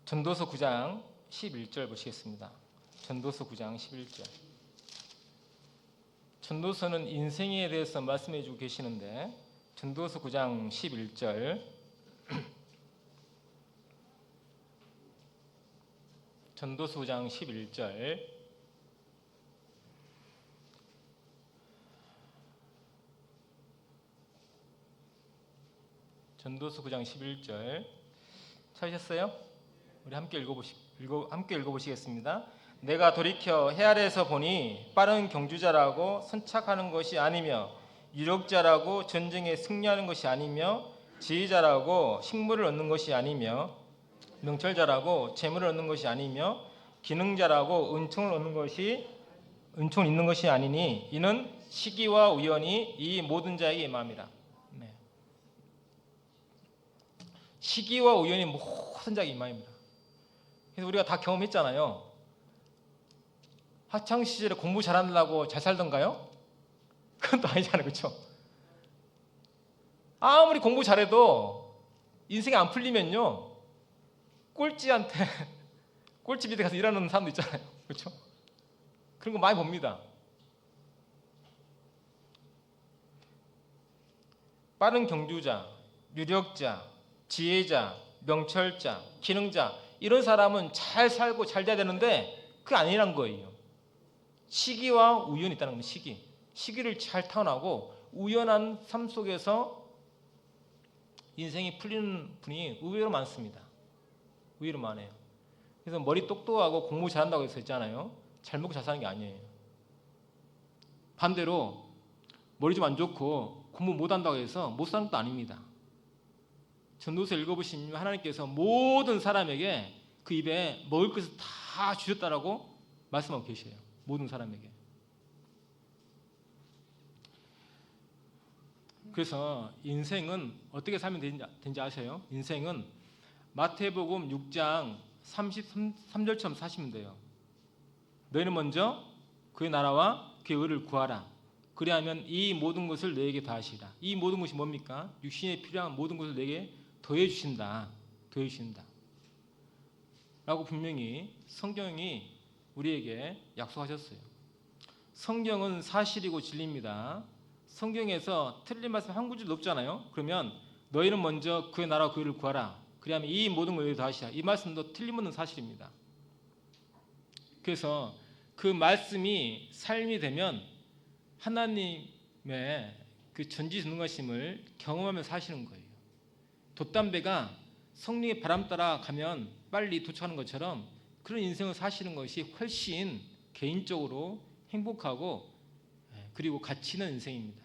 전도서 9장 11절 보시겠습니다. 전도서 9장 11절. 전도서는 인생에 대해서 말씀해 주고 계시는데 전도서 9장 11절 전도서 9장 11절 전도서 9장 11절 찾으셨어요? 우리 함께 읽어보시겠습니다. 내가 돌이켜 해 아래에서 보니 빠른 경주자라고 선착하는 것이 아니며 유력자라고 전쟁에 승리하는 것이 아니며 지휘자라고 식물을 얻는 것이 아니며 명철자라고 재물을 얻는 것이 아니며 기능자라고 은총을 있는 것이 아니니 이는 시기와 우연이 이 모든 자에게 임함이라. 네. 시기와 우연이 모든 자에게 임하입니다. 그래서 우리가 다 경험했잖아요. 학창 시절에 공부 잘하려고 잘 살던가요? 그건 또 아니잖아요, 그렇죠? 아무리 공부 잘해도 인생이 안 풀리면요, 꼴찌한테 꼴찌 밑에 가서 일하는 사람도 있잖아요, 그렇죠? 그런 거 많이 봅니다. 빠른 경주자, 유력자, 지혜자, 명철자, 기능자, 이런 사람은 잘 살고 잘 돼야 되는데 그게 아니란 거예요. 시기와 우연이 있다는 겁니다. 시기를 잘 타고나고 우연한 삶 속에서 인생이 풀리는 분이 의외로 많습니다. 의외로 많아요. 그래서 머리 똑똑하고 공부 잘한다고 해서 있잖아요, 잘 먹고 잘 사는 게 아니에요. 반대로 머리 좀 안 좋고 공부 못한다고 해서 못 사는 것도 아닙니다. 전도서 읽어보시면 하나님께서 모든 사람에게 그 입에 먹을 것을 다 주셨다라고 말씀하고 계셔요. 모든 사람에게. 그래서 인생은 어떻게 살면 되는지 아세요? 인생은 마태복음 6장 33절처럼 사시면 돼요. 너희는 먼저 그의 나라와 그의 의를 구하라. 그리하면 이 모든 것을 너에게 더하시리라. 이 모든 것이 뭡니까? 육신에 필요한 모든 것을 내게 더해 주신다. 더해 주신다. 라고 분명히 성경이 우리에게 약속하셨어요. 성경은 사실이고 진리입니다. 성경에서 틀린 말씀 한 구절도 없잖아요. 그러면 너희는 먼저 그의 나라와 그의 의를 구하라. 그리하면 이 모든 것을 더하시라. 이 말씀도 틀림없는 사실입니다. 그래서 그 말씀이 삶이 되면 하나님의 그 전지전능하심을 경험하면서 사시는 거예요. 돛담배가 성령의 바람 따라 가면 빨리 도착하는 것처럼 그런 인생을 사시는 것이 훨씬 개인적으로 행복하고 그리고 가치 있는 인생입니다.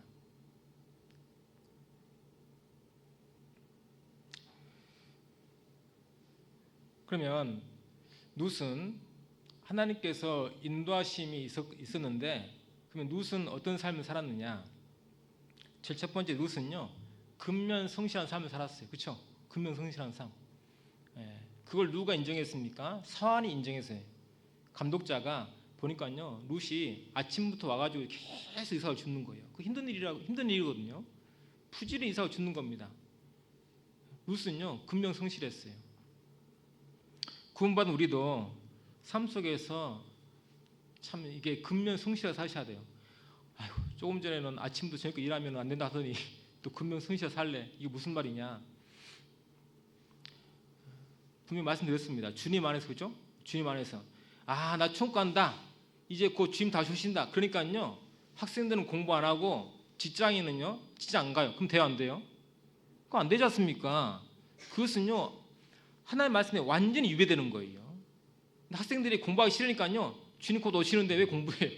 그러면 룻은 하나님께서 인도하심이 있었는데, 그러면 룻은 어떤 삶을 살았느냐? 제일 첫 번째, 룻은요 근면성실한 삶을 살았어요. 그렇죠? 근면성실한 삶. 그걸 누가 인정했습니까? 사환이 인정했어요. 감독자가 보니까요, 룻이 아침부터 와가지고 계속 이삭을 줍는 거예요. 그 힘든 일이거든요. 푸질이 이삭을 줍는 겁니다. 룻은요 근면성실했어요. 구원받은 우리도 삶 속에서 참 이게 근면성실하게 사셔야 돼요. 아이고, 조금 전에는 아침부터 저녁까지 일하면 안 된다 하더니 또 근면성실하게 살래. 이게 무슨 말이냐? 분명히 말씀드렸습니다. 주님 안에서, 그죠? 주님 안에서 나 천국 간다. 이제 곧 주님 다 주신다. 그러니까요, 학생들은 공부 안 하고 직장인은요 진짜 안 가요. 그럼 돼요, 안 돼요? 그거 안 되지 않습니까? 그것은요 하나님의 말씀에 완전히 위배되는 거예요. 학생들이 공부하기 싫으니까요, 주님 곧 오시는데 왜 공부해요?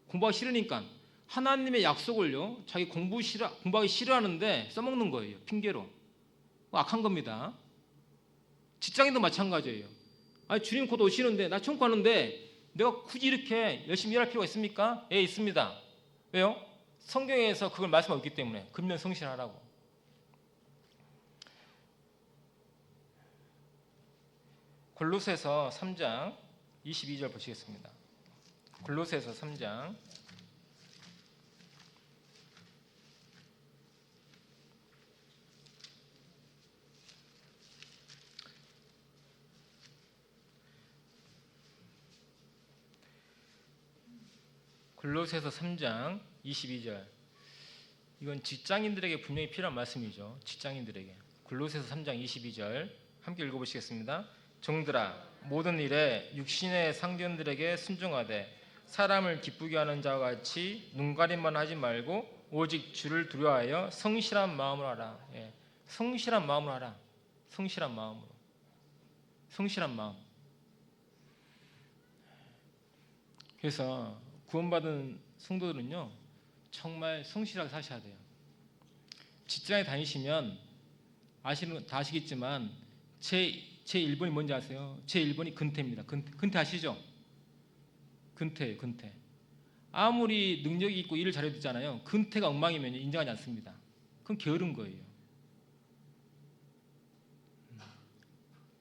공부하기 싫으니까 하나님의 약속을요 자기 공부하기 싫어하는데 써먹는 거예요. 핑계로. 악한 겁니다. 직장인도 마찬가지예요. 주님 곧 오시는데 나 천국 가는데 내가 굳이 이렇게 열심히 일할 필요가 있습니까? 예, 있습니다. 왜요? 성경에서 그걸 말씀하고 있기 때문에. 근면성실하라고. 골로새서 3장 22절 보시겠습니다. 골로새서 3장 22절. 이건 직장인들에게 분명히 필요한 말씀이죠. 직장인들에게. 골로새서 3장 22절 함께 읽어보시겠습니다. 종들아, 모든 일에 육신의 상견들에게 순종하되 사람을 기쁘게 하는 자와 같이 눈가림만 하지 말고 오직 주를 두려워하여 성실한 마음으로 하라. 성실한 마음으로 하라. 성실한 마음으로. 성실한 마음. 그래서 구원받은 성도들은요 정말 성실하게 사셔야 돼요. 직장에 다니시면 다 아시겠지만 제 1번이 뭔지 아세요? 제 1번이 근태입니다. 근태 아시죠? 근태예요. 근태. 아무리 능력이 있고 일을 잘해도 있잖아요, 근태가 엉망이면 인정하지 않습니다. 그건 게으른 거예요.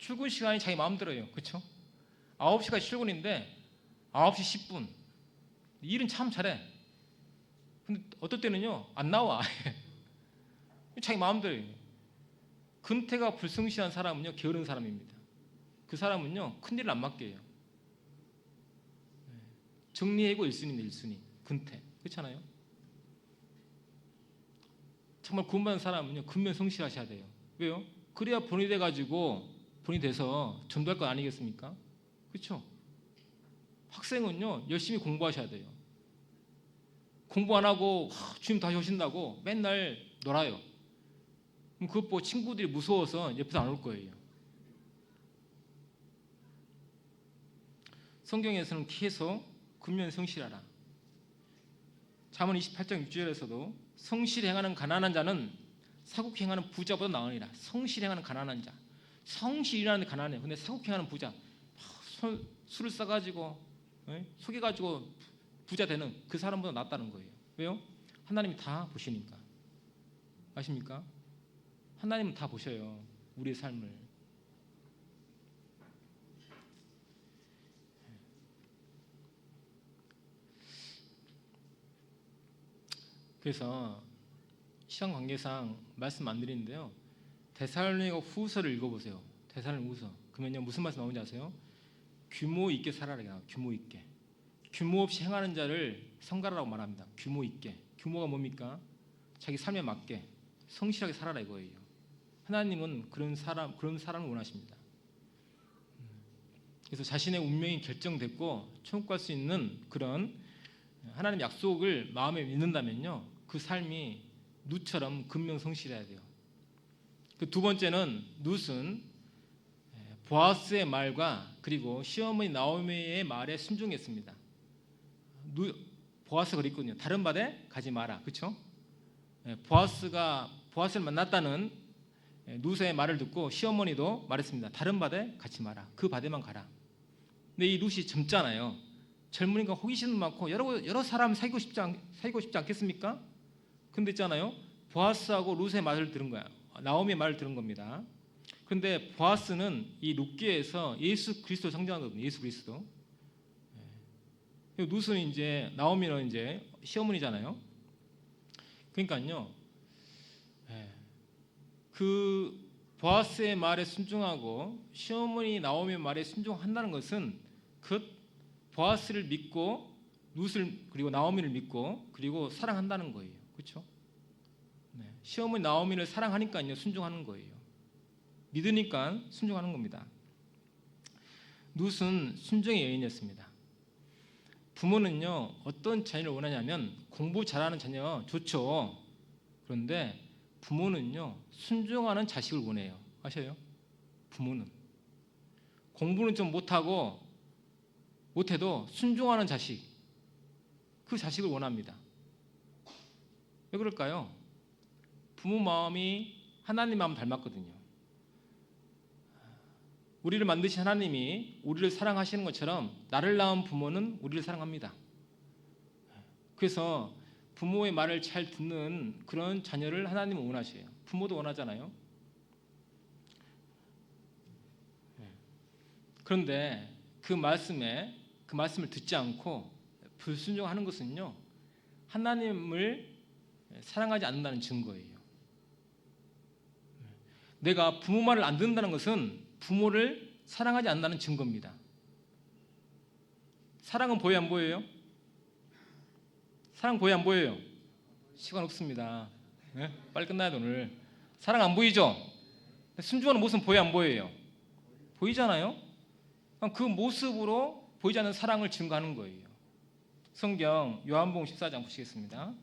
출근 시간이 자기 마음대로예요. 그렇죠? 9시까지 출근인데 9시 10분. 일은 참 잘해. 근데 어떨 때는요 안 나와. 자기 마음대로예요. 근태가 불성실한 사람은요 게으른 사람입니다. 그 사람은요 큰일을 안 맡게 해요. 정리해고 1순위입니다. 1순위. 근태. 그렇잖아요? 정말 구원받은 사람은요 근면 성실하셔야 돼요. 왜요? 그래야 본이 돼가지고 본이 돼서 전도할 것 아니겠습니까? 그렇죠? 학생은요 열심히 공부하셔야 돼요. 공부 안 하고 주님 다시 오신다고 맨날 놀아요. 그럼 그것 보고 친구들이 무서워서 옆에서 안 올 거예요. 성경에서는 계속 근면 성실하라. 잠언 28장 6절에서도 성실 행하는 가난한 자는 사국 행하는 부자보다 나으니라. 성실 행하는 가난한 자. 성실이라는 데 가난해요. 근데 사국 행하는 부자. 술을 싸가지고 속여가지고 부자 되는 그 사람보다 낫다는 거예요. 왜요? 하나님이 다 보시니까. 아십니까? 하나님은 다 보셔요. 우리의 삶을. 그래서 시간 관계상 말씀 안 드리는데요. 데살로니가 후서를 읽어보세요. 데살로니가 후서. 그러면요 무슨 말씀 나오는지 아세요? 규모 있게 살아라. 규모 있게. 규모 없이 행하는 자를 성가라라고 말합니다. 규모 있게. 규모가 뭡니까? 자기 삶에 맞게 성실하게 살아라 이거예요. 하나님은 그런 사람을 원하십니다. 그래서 자신의 운명이 결정됐고 천국 갈 수 있는 그런 하나님 약속을 마음에 믿는다면요, 그 삶이 룻처럼 근명성실해야 돼요. 그 두 번째는 룻은 보아스의 말과 그리고 시어머니 나오미의 말에 순종했습니다. 보아스가 그랬거든요. 다른 밭에 가지 마라. 그렇죠? 보아스를 만났다는 룻의 말을 듣고 시어머니도 말했습니다. 다른 밭에 가지 마라. 그 밭에만 가라. 근데 이 룻이 젊잖아요. 젊으니까 호기심도 많고 여러 사람 사귀고 싶지 않겠습니까? 근데 있잖아요. 보아스하고 룻의 말을 들은 거야. 나오미의 말을 들은 겁니다. 그런데 보아스는 이 룻기에서 예수 그리스도 상징하거든요. 예수 그리스도. 룻은 이제 나오미는 이제 시어머니잖아요. 그러니까요. 그 보아스의 말에 순종하고 시어머니 나오미의 말에 순종한다는 것은 그 보아스를 믿고 룻을 그리고 나오미를 믿고 그리고 사랑한다는 거예요. 그렇죠? 시어머니 나오미를 사랑하니까요 순종하는 거예요. 믿으니까 순종하는 겁니다. 룻은 순종의 여인이었습니다. 부모는요 어떤 자녀를 원하냐면 공부 잘하는 자녀 좋죠. 그런데 부모는요 순종하는 자식을 원해요. 아셔요? 부모는 공부는 좀 못해도 순종하는 자식, 그 자식을 원합니다. 왜 그럴까요? 부모 마음이 하나님 마음 닮았거든요. 우리를 만드신 하나님이 우리를 사랑하시는 것처럼 나를 낳은 부모는 우리를 사랑합니다. 그래서 부모의 말을 잘 듣는 그런 자녀를 하나님은 원하셔요. 부모도 원하잖아요. 그런데 그 말씀을 듣지 않고 불순종하는 것은요 하나님을 사랑하지 않는다는 증거예요. 내가 부모 말을 안 듣는다는 것은 부모를 사랑하지 않는다는 증거입니다. 사랑은 보여요, 안 보여요? 사랑 보여요, 안 보여요? 시간 없습니다. 네? 빨리 끝나야 돼 오늘. 사랑 안 보이죠? 순종하는 모습은 보여요, 안 보여요? 보이잖아요? 그 모습으로 보이지 않는 사랑을 증거하는 거예요. 성경 요한복음 14장 보시겠습니다.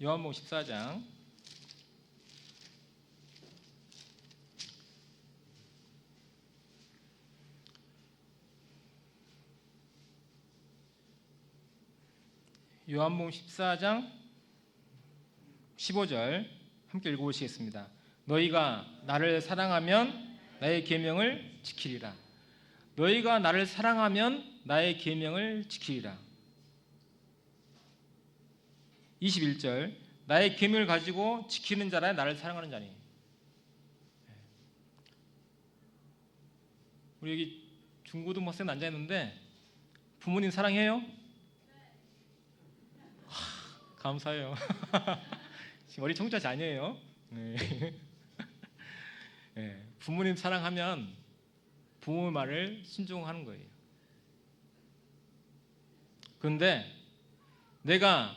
요한복음 14장 요한복음 14장 15절 함께 읽어보시겠습니다. 너희가 나를 사랑하면 나의 계명을 지키리라. 너희가 나를 사랑하면 나의 계명을 지키리라. 21절 나의 계명을 가지고 지키는 자라 나를 사랑하는 자니. 우리 여기 중고등학생 앉아 있는데 부모님 사랑해요? 감사해요. 지금 어린 청자지 아니에요. 네. 네. 부모님 사랑하면 부모의 말을 순종하는 거예요. 그런데 내가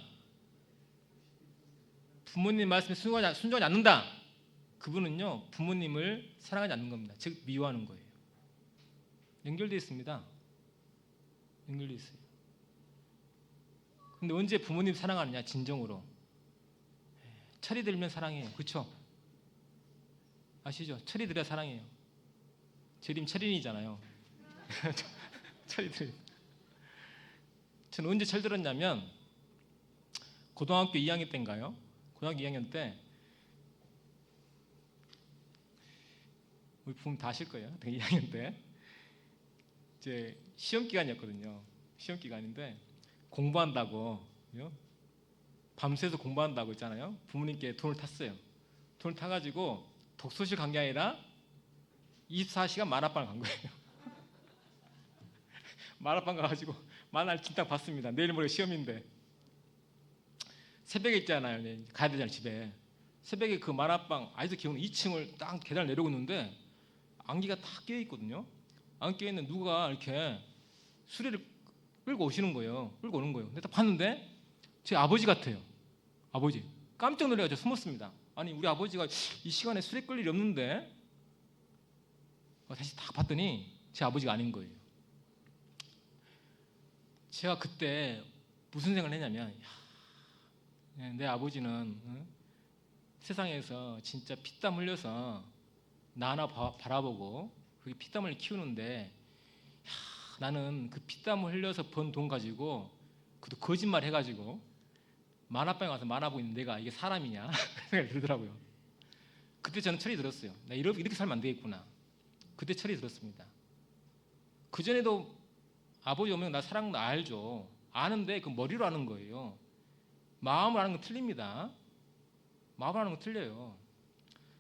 부모님 말씀에 순종하지 않는다. 그분은요 부모님을 사랑하지 않는 겁니다. 즉 미워하는 거예요. 연결되어 있습니다. 연결되어 있어요. 근데 언제 부모님 사랑하느냐? 진정으로 철이 들면 사랑해요. 그렇죠? 아시죠? 철이 들어야 사랑해요. 제 이름 철인이잖아요. 철이 들. 저는 언제 철 들었냐면 고등학교 2학년 때인가요? 고등학교 2학년 때 우리 부모님 다 아실 거예요. 2학년 때 이제 시험 기간이었거든요. 시험 기간인데 공부한다고 밤새서 공부한다고 있잖아요. 부모님께 돈을 탔어요. 돈을 타가지고 독서실 간 게 아니라 24시간 만화방 간 거예요. 만화방 가가지고 만화를 진짜 봤습니다. 내일 모레 시험인데 새벽에 있잖아요. 가야 되잖아요 집에. 새벽에 그 만화방 아직도 기억나. 2층을 딱 계단을 내려오고 있는데 안개가 딱 끼어 있거든요. 안개 끼어 있는 누가 이렇게 수레를 끌고 오시는 거예요. 끌고 오는 거예요. 근데 딱 봤는데 제 아버지 같아요. 아버지. 깜짝 놀라서 숨었습니다. 아니 우리 아버지가 이 시간에 수레 끌 일이 없는데 다시 딱 봤더니 제 아버지가 아닌 거예요. 제가 그때 무슨 생각을 했냐면 내 아버지는 세상에서 진짜 피땀 흘려서 나 하나 바라보고 그게 피땀을 키우는데 나는 그 피땀을 흘려서 번 돈 가지고 그것도 거짓말 해가지고 만화방에 가서 만화 보고 있는 내가 이게 사람이냐 생각이 들더라고요. 그때 저는 철이 들었어요. 나 이렇게 살면 안 되겠구나. 그때 철이 들었습니다. 그전에도 아버지 오면 나 사랑 나 알죠. 아는데 그 머리로 아는 거예요. 마음으로 아는 건 틀립니다. 마음으로 아는 건 틀려요.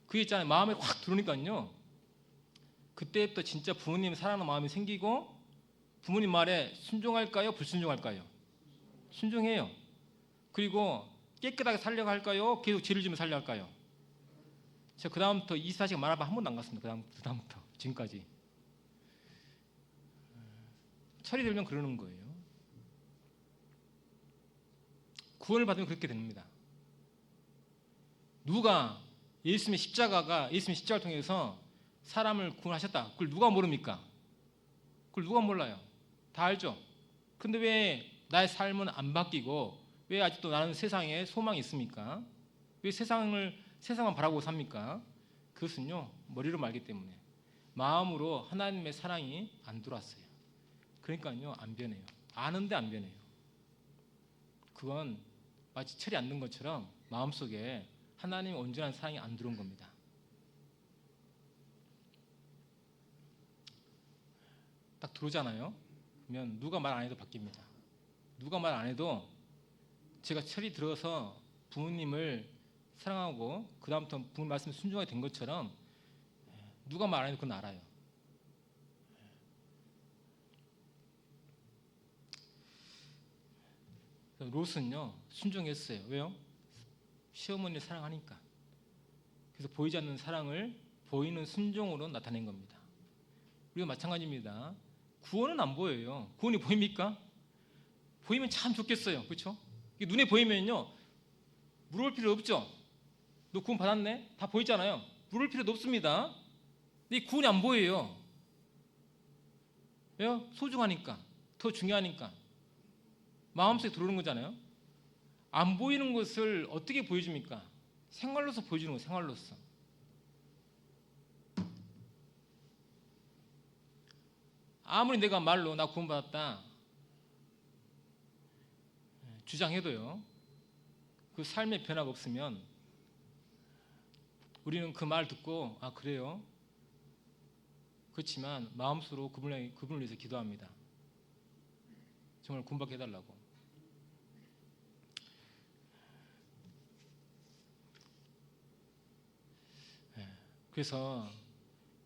그게 있잖아요. 마음에 확 들어오니까요. 그때부터 진짜 부모님 사랑하는 마음이 생기고 부모님 말에 순종할까요? 불순종할까요? 순종해요. 그리고 깨끗하게 살려고 할까요? 계속 죄를 지면 살려 할까요? 제가 그 다음부터 24시간 만화방 한 번도 안 갔습니다. 그 다음부터 지금까지. 철이 들면 그러는 거예요. 구원을 받으면 그렇게 됩니다. 누가 예수님의 십자가를 통해서 사람을 구원하셨다. 그걸 누가 모릅니까? 그걸 누가 몰라요? 다 알죠? 근데 왜 나의 삶은 안 바뀌고 왜 아직도 나는 세상에 소망이 있습니까? 왜 세상만 바라보고 삽니까? 그것은요 머리로 말기 때문에 마음으로 하나님의 사랑이 안 들어왔어요. 그러니까요 안 변해요. 아는데 안 변해요. 그건 마치 철이 안 든 것처럼 마음속에 하나님의 온전한 사랑이 안 들어온 겁니다. 딱 들어오잖아요. 그러면 누가 말 안 해도 바뀝니다. 누가 말 안 해도 제가 철이 들어서 부모님을 사랑하고 그 다음부터 부모님 말씀에 순종하게 된 것처럼 누가 말 안 해도 그건 알아요. 롯은요 순종했어요. 왜요? 시어머니를 사랑하니까. 그래서 보이지 않는 사랑을 보이는 순종으로 나타낸 겁니다. 우리가 마찬가지입니다. 구원은 안 보여요. 구원이 보입니까? 보이면 참 좋겠어요. 그렇죠? 눈에 보이면요 물어볼 필요 없죠. 너 구원 받았네? 다 보이잖아요. 물을 필요도 없습니다. 근데 구원이 안 보여요. 왜요? 소중하니까, 더 중요하니까. 마음속에 들어오는 거잖아요. 안 보이는 것을 어떻게 보여줍니까? 생활로서 보여주는 거예요. 생활로서. 아무리 내가 말로 나 구원받았다 주장해도요 그 삶의 변화가 없으면 우리는 그 말 듣고 아 그래요? 그렇지만 마음속으로 그분을 위해서 기도합니다. 정말 구원받게 해달라고. 그래서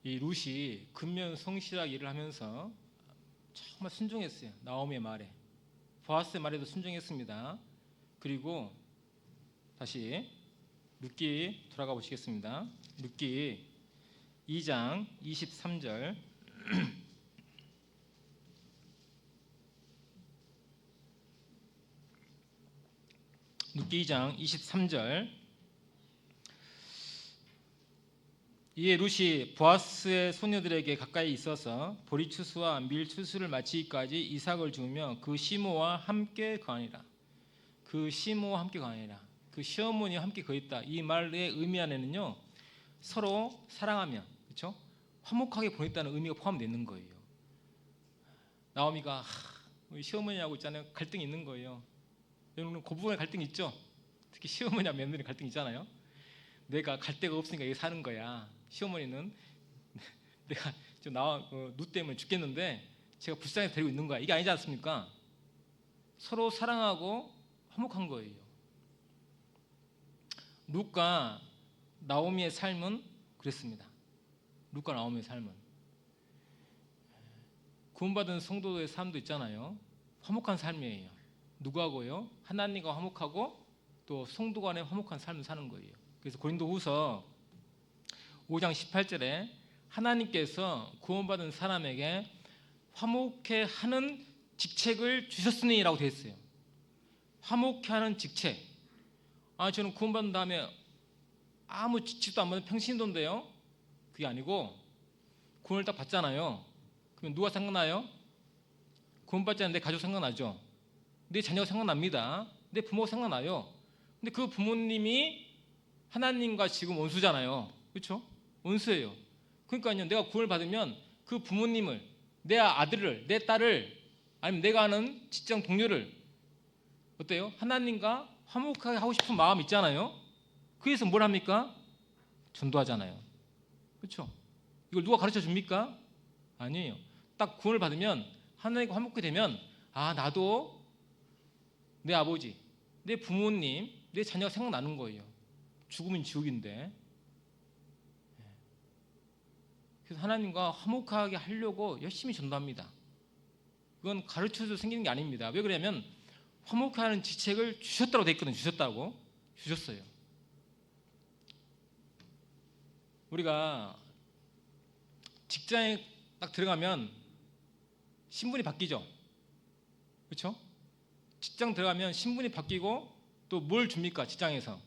이 룻이 근면 성실하게 일을 하면서 정말 순종했어요. 나오미의 말에, 보아스의 말에도 순종했습니다. 그리고 다시 룻기 돌아가 보시겠습니다. 룻기 2장 23절. 룻기 2장 23절. 이에 룻이 보아스의 소녀들에게 가까이 있어서 보리추수와 밀추수를 마치기까지 이삭을 주며 그 시모와 함께 거하니라. 그 시모와 함께 거하니라. 그 시어머니와 함께 거했다. 이 말의 의미 안에는요, 서로 사랑하며, 그렇죠? 화목하게 보냈다는 의미가 포함되어 있는 거예요. 나오미가 우리 시어머니하고 있잖아요, 갈등이 있는 거예요. 여러분 그 부분에 갈등 있죠? 특히 시어머니와 며느리 갈등 있잖아요. 내가 갈 데가 없으니까 여기 사는 거야. 시어머니는 내가 좀 룻 때문에 죽겠는데 제가 불쌍해서 데리고 있는 거야. 이게 아니지 않습니까? 서로 사랑하고 화목한 거예요. 룻과 나오미의 삶은 그랬습니다. 룻과 나오미의 삶은 구원받은 성도의 삶도 있잖아요. 화목한 삶이에요. 누구하고요? 하나님과 화목하고 또 성도 간에 화목한 삶을 사는 거예요. 그래서 고린도후서 5장 18절에 하나님께서 구원받은 사람에게 화목해 하는 직책을 주셨으니라고 되어 있어요. 화목해 하는 직책. 저는 구원받은 다음에 아무 직책도 안 받는 평신도인데요. 그게 아니고 구원을 딱 받잖아요. 그러면 누가 생각나요? 구원받지 않는 내 가족 생각나죠. 내 자녀가 생각납니다. 내 부모가 생각나요. 근데 그 부모님이 하나님과 지금 원수잖아요. 그렇죠? 원수예요. 그러니까요, 내가 구원을 받으면 그 부모님을, 내 아들을, 내 딸을, 아니면 내가 아는 직장 동료를 어때요? 하나님과 화목하게 하고 싶은 마음 있잖아요. 그래서 뭘 합니까? 전도하잖아요. 그렇죠? 이걸 누가 가르쳐 줍니까? 아니에요. 딱 구원을 받으면 하나님과 화목하게 되면 나도 내 아버지, 내 부모님, 내 자녀가 생각나는 거예요. 죽으면 지옥인데. 그래서 하나님과 화목하게 하려고 열심히 전도합니다. 그건 가르쳐서 생기는 게 아닙니다. 왜 그러냐면 화목하는 지책을 주셨다고 돼 있거든요. 주셨어요. 우리가 직장에 딱 들어가면 신분이 바뀌죠. 그렇죠? 직장 들어가면 신분이 바뀌고 또 뭘 줍니까? 직장에서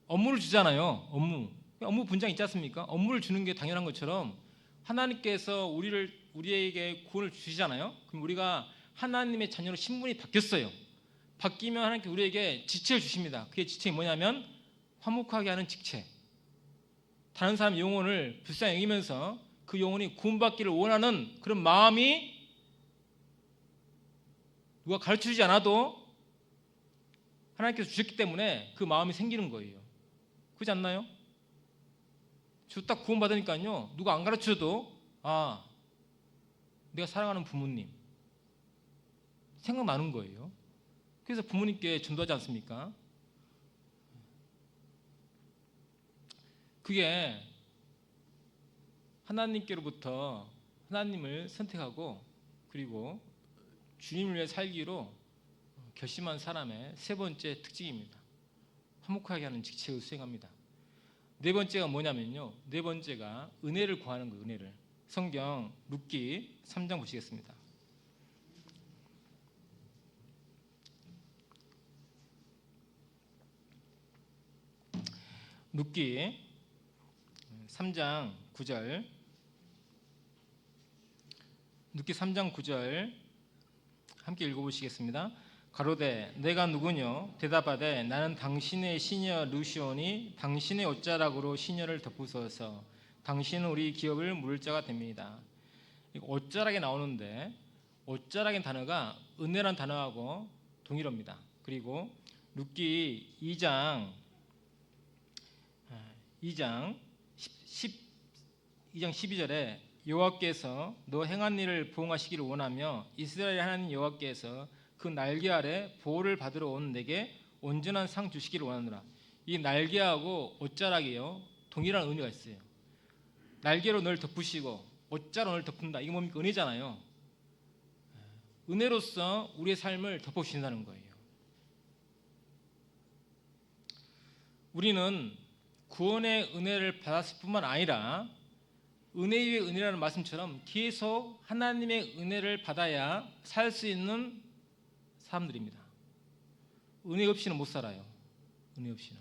업무를 주잖아요. 업무 분장 있지 않습니까? 업무를 주는 게 당연한 것처럼 하나님께서 우리에게 구원을 주시잖아요. 그럼 우리가 하나님의 자녀로 신분이 바뀌었어요. 바뀌면 하나님께서 우리에게 지체를 주십니다. 그게 지체가 뭐냐면 화목하게 하는 직체. 다른 사람 영혼을 불쌍히 여기면서 그 영혼이 구원받기를 원하는 그런 마음이 누가 가르쳐주지 않아도 하나님께서 주셨기 때문에 그 마음이 생기는 거예요. 그렇지 않나요? 저 딱 구원받으니까요, 누가 안 가르쳐도 내가 사랑하는 부모님 생각나는 거예요. 그래서 부모님께 전도하지 않습니까? 그게 하나님께로부터 하나님을 선택하고 그리고 주님을 위해 살기로 결심한 사람의 세 번째 특징입니다. 화목하게 하는 직책을 수행합니다. 네 번째가 뭐냐면요, 네 번째가 은혜를 구하는 거예요. 은혜를. 성경 룻기 3장 보시겠습니다. 룻기 3장 9절. 룻기 3장 9절 함께 읽어보시겠습니다. 가로되 내가 누구뇨? 대답하되 나는 당신의 시녀 룻이오니 당신의 옷자락으로 시녀를 덮으소서. 당신은 우리 기업을 물을 자가 됩니다. 옷자락에 나오는데 옷자락의 단어가 은혜란 단어하고 동일합니다. 그리고 룻기 2장 12절에 여호와께서 너 행한 일을 부응하시기를 원하며 이스라엘 하나님 여호와께서 그 날개 아래 보호를 받으러 온 내게 온전한 상 주시기를 원하노라. 이 날개하고 옷자락이요 동일한 의미가 있어요. 날개로 널 덮으시고 옷자로 널 덮는다. 이게 뭡니까? 은혜잖아요. 은혜로서 우리의 삶을 덮어주신다는 거예요. 우리는 구원의 은혜를 받았을 뿐만 아니라 은혜 위의 은혜라는 말씀처럼 계속 하나님의 은혜를 받아야 살 수 있는 사람들입니다. 은혜 없이는 못 살아요. 은혜 없이는.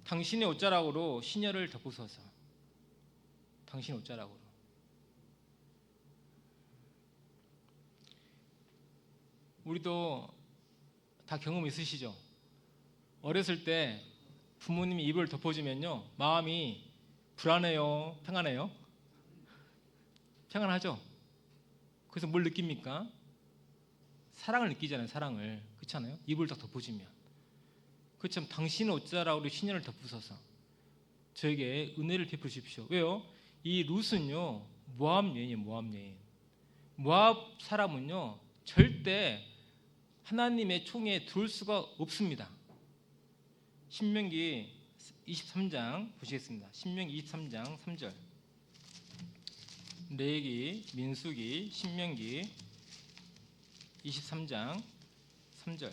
당신의 옷자락으로 시녀를 덮으소서. 당신의 옷자락으로. 우리도 다 경험 있으시죠? 어렸을 때 부모님이 이불을 덮어주면요 마음이 불안해요? 평안해요? 평안하죠? 그래서 뭘 느낍니까? 사랑을 느끼잖아요. 사랑을. 그렇지 않아요? 이불을 딱 덮어주면. 그렇지만 당신의 옷자락으로 시녀를 덮으소서. 저에게 은혜를 베풀어 주십시오. 왜요? 이 룻은요 모압 여인이에요. 모압 여인. 모압 사람은요 절대 하나님의 총에 들어올 수가 없습니다. 신명기 23장 보시겠습니다. 신명기 23장 3절. 레위기, 민수기, 신명기 23장 3절.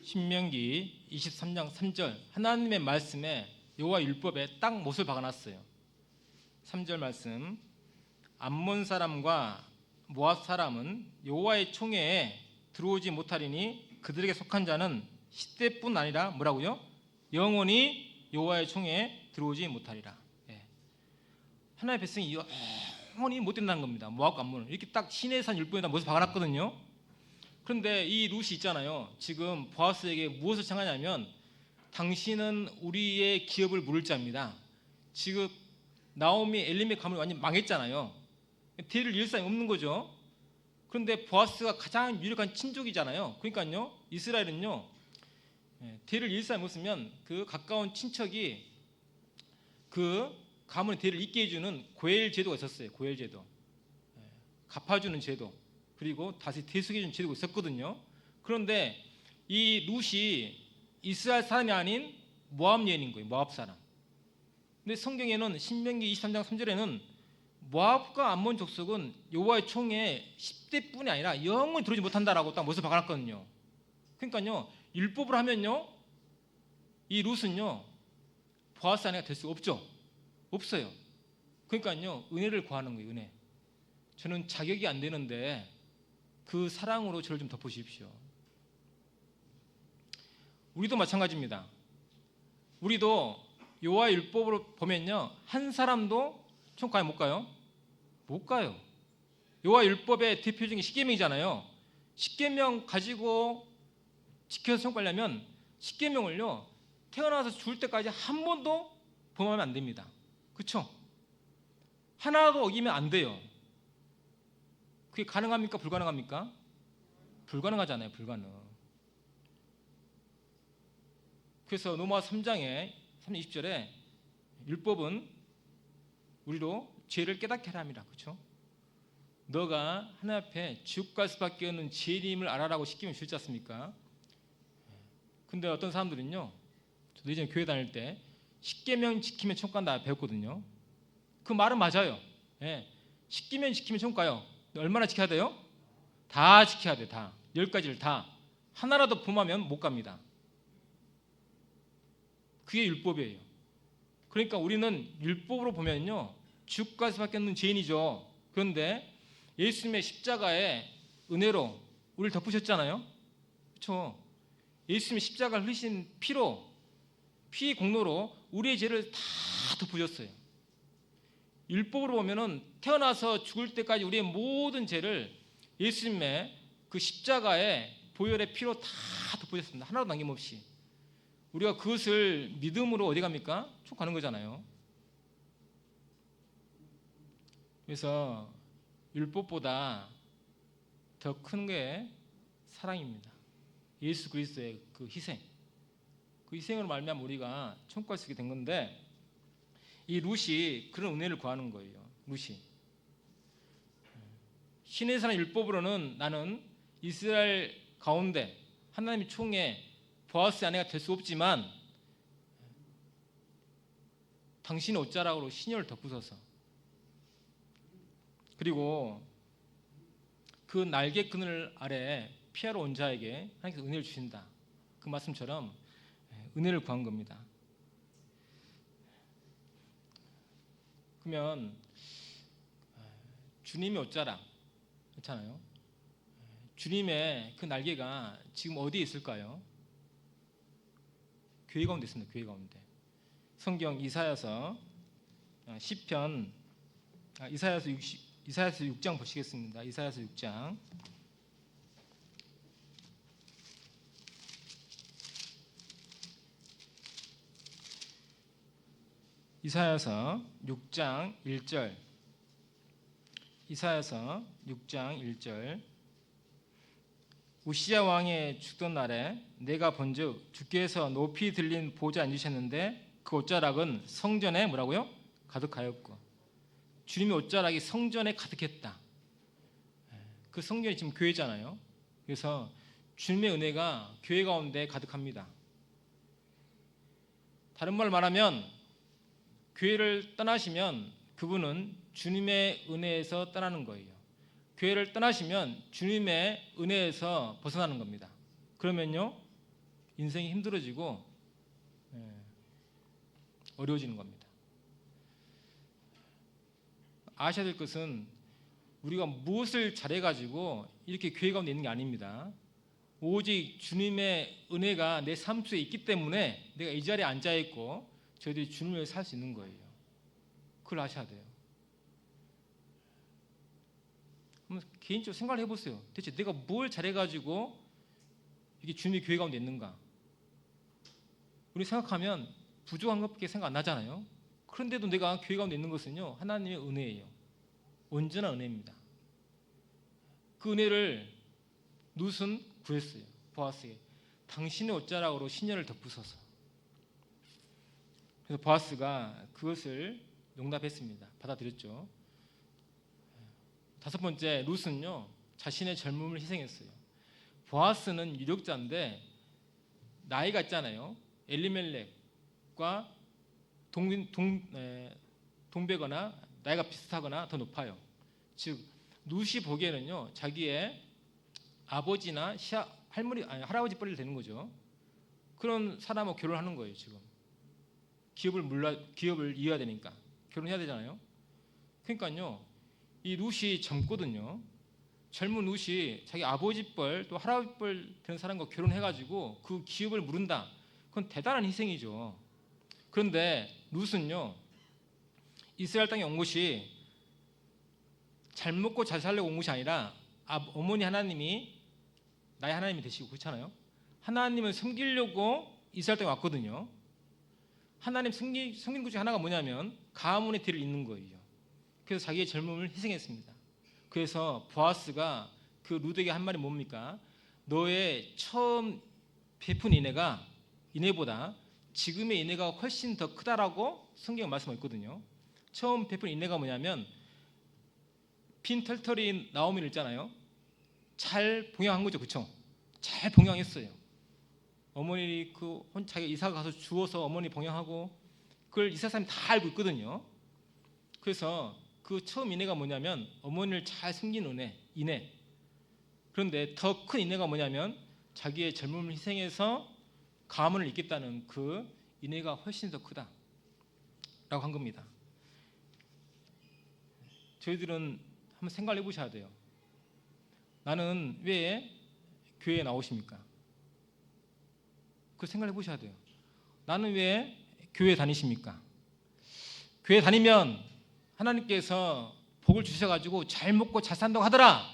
신명기 23장 3절. 하나님의 말씀에 여호와 율법에 딱 못을 박아놨어요. 3절 말씀. 암몬 사람과 모압 사람은 여호와의 총회에 들어오지 못하리니 그들에게 속한 자는 시대뿐 아니라 뭐라고요? 영원히 여호와의 총회에 들어오지 못하리라. 예. 하나님의 백성이 영원히 못 된다는 겁니다. 모압과 암몬은 이렇게 딱 시내산 율법에다 못을 박아놨거든요. 그런데 이 룻이 있잖아요. 지금 보아스에게 무엇을 청하냐면 당신은 우리의 기업을 물을 자입니다. 지금 나오미 엘리멜 가문이 완전 망했잖아요. 대를 이을 사람이 없는 거죠. 그런데 보아스가 가장 유력한 친족이잖아요. 그러니까요 이스라엘은요 대를 이을 사람이 없으면 그 가까운 친척이 그 가문의 대를 잇게 해주는 고엘 제도가 있었어요. 고엘 제도. 갚아주는 제도. 그리고 다시 대속해주는 제도가 있었거든요. 그런데 이 룻이 이스라엘 사람이 아닌 모압 여인인 거예요. 모압 사람. 근데 성경에는 신명기 23장 3절에는 모압과 암몬 족속은 여호와의 총에 10대뿐이 아니라 영원히 들어오지 못한다라고 딱 못을 박아놨거든요. 그러니까요 율법을 하면요 이 룻은요 보아스 아내가 될 수가 없죠. 없어요. 그러니까요 은혜를 구하는 거예요. 은혜. 저는 자격이 안 되는데 그 사랑으로 저를 좀 덮으십시오. 우리도 마찬가지입니다. 우리도 여호와의 율법으로 보면요 한 사람도 천국에 못 가요? 못 가요. 여호와 율법의 대표적인 십계명이잖아요. 십계명 가지고 지켜서 천국 가려면 십계명을요 태어나서 죽을 때까지 한 번도 범하면 안 됩니다. 그렇죠? 하나도 어기면 안 돼요. 그게 가능합니까? 불가능합니까? 불가능하잖아요. 불가능. 그래서 로마 3장에 20절에 율법은 우리로 죄를 깨닫게 하라 합니다. 그렇죠? 너가 하나님 앞에 지옥 갈 수밖에 없는 죄인임을 알아라고 시키면 좋지 않습니까? 근데 어떤 사람들은요 저도 예전에 교회 다닐 때 십계명 지키면 천국 간다 배웠거든요. 그 말은 맞아요. 예. 십계명 지키면 천국 가요. 얼마나 지켜야 돼요? 다 지켜야 돼. 다. 10가지를 다. 하나라도 범하면 못 갑니다. 그게 율법이에요. 그러니까 우리는 율법으로 보면요 지옥 갈 수밖에 없는 죄인이죠. 그런데 예수님의 십자가의 은혜로 우리를 덮으셨잖아요. 그렇죠? 예수님의 십자가를 흘리신 피로 피의 공로로 우리의 죄를 다 덮으셨어요. 율법으로 보면은 태어나서 죽을 때까지 우리의 모든 죄를 예수님의 그 십자가의 보혈의 피로 다 덮으셨습니다. 하나도 남김없이. 우리가 그것을 믿음으로 어디 갑니까? 쭉 가는 거잖아요. 그래서 율법보다 더 큰 게 사랑입니다. 예수 그리스도의 그 희생. 그 희생으로 말미암아 우리가 천국 갈 수 있게 된 건데 이 룻이 그런 은혜를 구하는 거예요. 룻이. 신의 사는 율법으로는 나는 이스라엘 가운데 하나님의 총에 보아스의 아내가 될 수 없지만 당신의 옷자락으로 시녀를 덮으소서. 그리고 그 날개 그늘 아래 피하러 온 자에게 하나님께서 은혜를 주신다. 그 말씀처럼 은혜를 구한 겁니다. 그러면 주님의 옷자락 그렇잖아요. 주님의 그 날개가 지금 어디에 있을까요? 교회 가운데 있습니다. 교회 가운데. 성경 이사야서 10편 이사야서 6장 보시겠습니다. 이사야서 6장 이사야서 6장 1절 이사야서 6장 1절 우시야 왕의 죽던 날에 내가 본즉 주께서 높이 들린 보좌에 앉으셨는데 그 옷자락은 성전에 뭐라고요? 가득하였고 주님의 옷자락이 성전에 가득했다. 그 성전이 지금 교회잖아요. 그래서 주님의 은혜가 교회 가운데 가득합니다. 다른 말로 말하면 교회를 떠나시면 그분은 주님의 은혜에서 떠나는 거예요. 교회를 떠나시면 주님의 은혜에서 벗어나는 겁니다. 그러면요 인생이 힘들어지고 어려워지는 겁니다. 아셔야 될 것은 우리가 무엇을 잘해가지고 이렇게 교회 가운데 있는 게 아닙니다. 오직 주님의 은혜가 내 삶 속에 있기 때문에 내가 이 자리에 앉아있고 저희들이 주님을 위해 살 수 있는 거예요. 그걸 아셔야 돼요. 한번 개인적으로 생각을 해보세요. 대체 내가 뭘 잘해가지고 이게 주님의 교회 가운데 있는가? 우리 생각하면 부족한 것밖에 생각 안 나잖아요. 그런데도 내가 교회 가운데 있는 것은요 하나님의 은혜예요. 온전한 은혜입니다. 그 은혜를 룻은 구했어요. 보아스에게 당신의 옷자락으로 시녀를 덮으소서. 그래서 보아스가 그것을 용납했습니다. 받아들였죠. 다섯 번째 룻은요 자신의 젊음을 희생했어요. 보아스는 유력자인데 나이가 있잖아요. 엘리멜렉과 동배거나 나이가 비슷하거나 더 높아요. 즉 룻이 보기에는요 자기의 아버지나 할아버지 뻘이 되는 거죠. 그런 사람하고 결혼하는 거예요. 지금 기업을 이어야 되니까 결혼해야 되잖아요. 그러니까요 이 룻이 젊거든요. 젊은 룻이 자기 아버지 뻘 또 할아버지 뻘 되는 사람과 결혼해가지고 그 기업을 물은다. 그건 대단한 희생이죠. 그런데 룻은요 이스라엘 땅에 온 것이 잘 먹고 잘 살려고 온 것이 아니라 어머니 하나님이 나의 하나님이 되시고 그렇잖아요. 하나님을 섬기려고 이스라엘 땅에 왔거든요. 하나님 섬기는 것 중에 하나가 뭐냐면 가문의 뒤를 잇는 거예요. 그래서 자기의 젊음을 희생했습니다. 그래서 보아스가 그 룻에게 한 말이 뭡니까? 너의 처음 베푼 인애보다 지금의 인애가 훨씬 더 크다라고 성경에 말씀하고 있거든요. 처음 베푼 인애가 뭐냐면 빈 털털이 나오미를 있잖아요. 잘 봉양한 거죠. 그렇죠? 잘 봉양했어요. 어머니 자기 이사가 가서 주워서 어머니 봉양하고 그걸 이스라엘 사람이 다 알고 있거든요. 그래서 그 처음 인애가 뭐냐면 어머니를 잘 섬기는 인애. 그런데 더 큰 인애가 뭐냐면 자기의 젊음을 희생해서 가문을 잇겠다는 그 인애가 훨씬 더 크다라고 한 겁니다. 저희들은 한번 생각을 해보셔야 돼요. 나는 왜 교회에 나오십니까? 그 생각을 해보셔야 돼요. 나는 왜 교회에 다니십니까? 교회 다니면 하나님께서 복을 주셔가지고 잘 먹고 잘 산다고 하더라.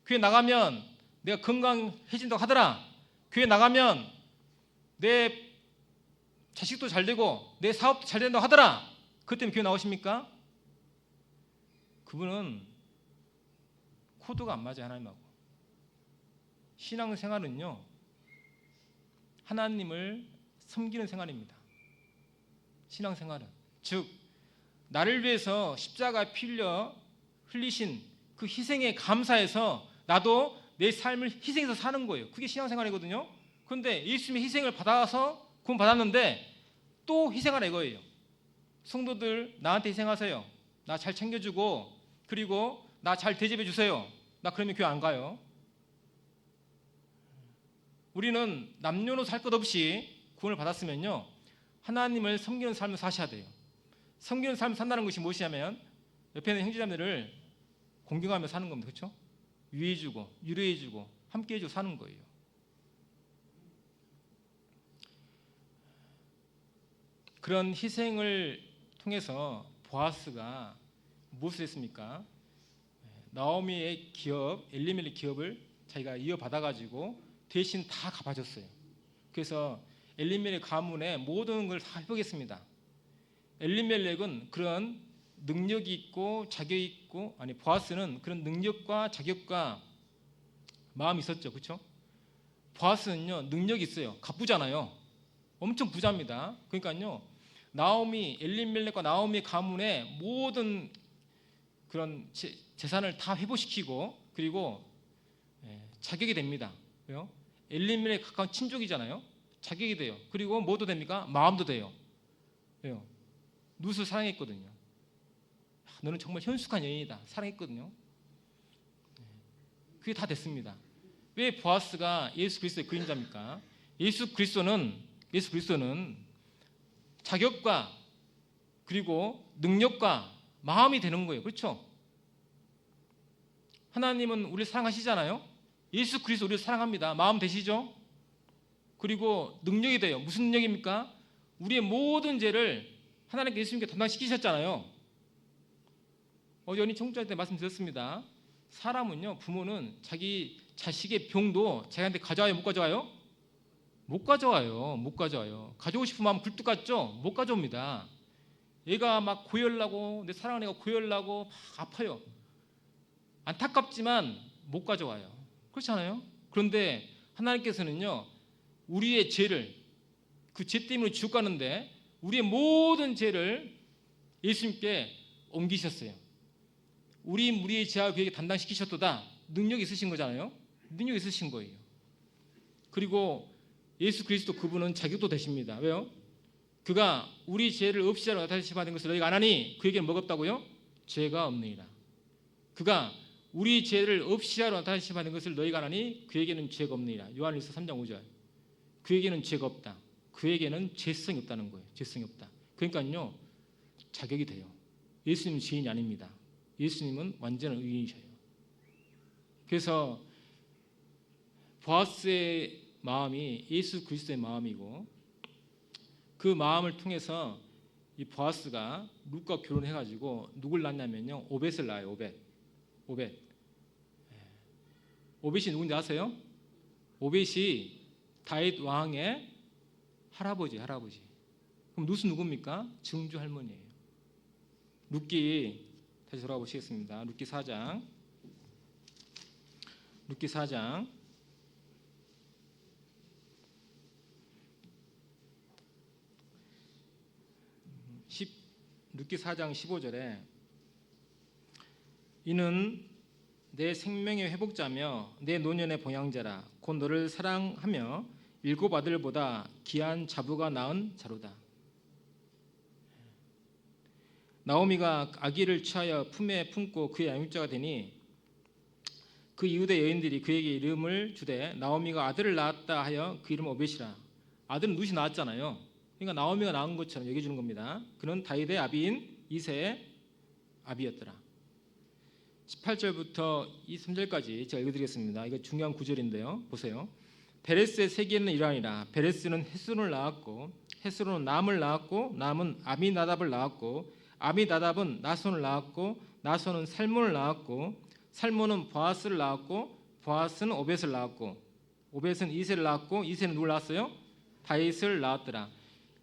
교회 나가면 내가 건강해진다고 하더라. 교회 나가면 내 자식도 잘 되고 내 사업도 잘 된다고 하더라. 그것 때문에 교회 나오십니까? 그분은 코드가 안 맞아요. 하나님하고. 신앙생활은요 하나님을 섬기는 생활입니다. 신앙생활은 즉 나를 위해서 십자가에 피 흘리신 그 희생에 감사해서 나도 내 삶을 희생해서 사는 거예요. 그게 신앙생활이거든요. 그런데 예수님의 희생을 받아서 구원 받았는데 또 희생하라 이거예요. 성도들 나한테 희생하세요. 나 잘 챙겨주고 그리고 나 잘 대접해 주세요. 나 그러면 교회 안 가요. 우리는 남녀노소 할 것 없이 구원을 받았으면요 하나님을 섬기는 삶을 사셔야 돼요. 섬기는 삶을 산다는 것이 무엇이냐면 옆에 있는 형제자매를 공경하며 사는 겁니다. 그렇죠? 위해주고 유로해주고 함께해주고 사는 거예요. 그런 희생을 통해서 보아스가 무엇을 했습니까? 나오미의 기업 엘리멜렉 기업을 자기가 이어받아가지고 대신 다 갚아줬어요. 그래서 엘리멜렉 가문의 모든 걸 다 회복했습니다. 엘리멜렉은 그런 능력이 있고 자격이 있고 보아스는 그런 능력과 자격과 마음이 있었죠. 그렇죠? 보아스는요 능력이 있어요. 갑부잖아요. 엄청 부자입니다. 그러니까요 나오미 엘리멜렉과 나오미 가문의 모든 그런 재산을 다 회복시키고 그리고 자격이 됩니다. 왜요? 엘리멜렉 가까운 친족이잖아요. 자격이 돼요. 그리고 뭐도 됩니까? 마음도 돼요. 왜요? 룻을 사랑했거든요. 너는 정말 현숙한 여인이다. 사랑했거든요. 그게 다 됐습니다. 왜 보아스가 예수 그리스도의 그림자입니까? 예수 그리스도는 자격과 그리고 능력과 마음이 되는 거예요. 그렇죠? 하나님은 우리를 사랑하시잖아요. 예수 그리스도 우리를 사랑합니다. 마음 되시죠? 그리고 능력이 돼요. 무슨 능력입니까? 우리의 모든 죄를 하나님께 예수님께 담당시키셨잖아요. 어제 연희 청구자 때 말씀드렸습니다. 사람은요 부모는 자기 자식의 병도 자기한테 가져와요? 못 가져와요? 못 가져와요. 가져오고 싶은 마음 굴뚝 같죠? 못 가져옵니다. 얘가 막 고열나고 내 사랑하는 애가 고열나고 막 아파요. 안타깝지만 못 가져와요. 그렇지 않아요? 그런데 하나님께서는요 우리의 죄를 그 죄 때문에 지옥 가는데 우리의 모든 죄를 예수님께 옮기셨어요. 우리의 죄와 그에게 담당시키셨도다. 능력이 있으신 거잖아요. 능력이 있으신 거예요. 그리고 예수 그리스도 그분은 자격도 되십니다. 왜요? 그가 우리 죄를 없이 하러 나타나시 받은 것을 너희가 안 하니 그에게는 뭐가 없다고요? 죄가 없느니라. 그가 우리 죄를 없이 하러 나타나시 받은 것을 너희가 안 하니 그에게는 죄가 없느니라. 요한일서 3장 5절. 그에게는 죄가 없다. 그에게는 죄성이 없다는 거예요. 죄성이 없다. 그러니까요 자격이 돼요. 예수님은 죄인이 아닙니다. 예수님은 완전한 의인이셔요. 그래서 보아스의 마음이 예수 그리스도의 마음이고 그 마음을 통해서 이 보아스가 룻과 결혼해가지고 누굴 낳냐면요 오벳을 낳아요. 오벳이 누군지 아세요? 오벳이 다윗 왕의 할아버지. 그럼 룻은 누굽니까? 증조 할머니예요. 룻기 다시 돌아가 보시겠습니다. 룻기 4장 15절에 이는 내 생명의 회복자며 내 노년의 봉양자라 곧 너를 사랑하며 일곱 아들보다 귀한 자부가 낳은 자로다. 나오미가 아기를 취하여 품에 품고 그의 양육자가 되니 그 이후대 여인들이 그에게 이름을 주되 나오미가 아들을 낳았다 하여 그 이름을 오벳이라. 아들은 룻이 낳았잖아요. 그러니까 나오미가 낳은 것처럼 얘기해 주는 겁니다. 그는 다윗의 아비인 이새의 아비였더라. 18절부터 23절까지 제가 읽어드리겠습니다. 이거 중요한 구절인데요. 보세요. 베레스의 세계는 이러하니라. 베레스는 헤스론을 낳았고 헤스론은 남을 낳았고 남은 아미나답을 낳았고 아미나답은 나손을 낳았고 나손은 살몬을 낳았고 살몬은 보아스를 낳았고 보아스는 오벳을 낳았고 오벳은 이새를 낳았고 이새는 누굴 낳았어요? 다윗을 낳았더라.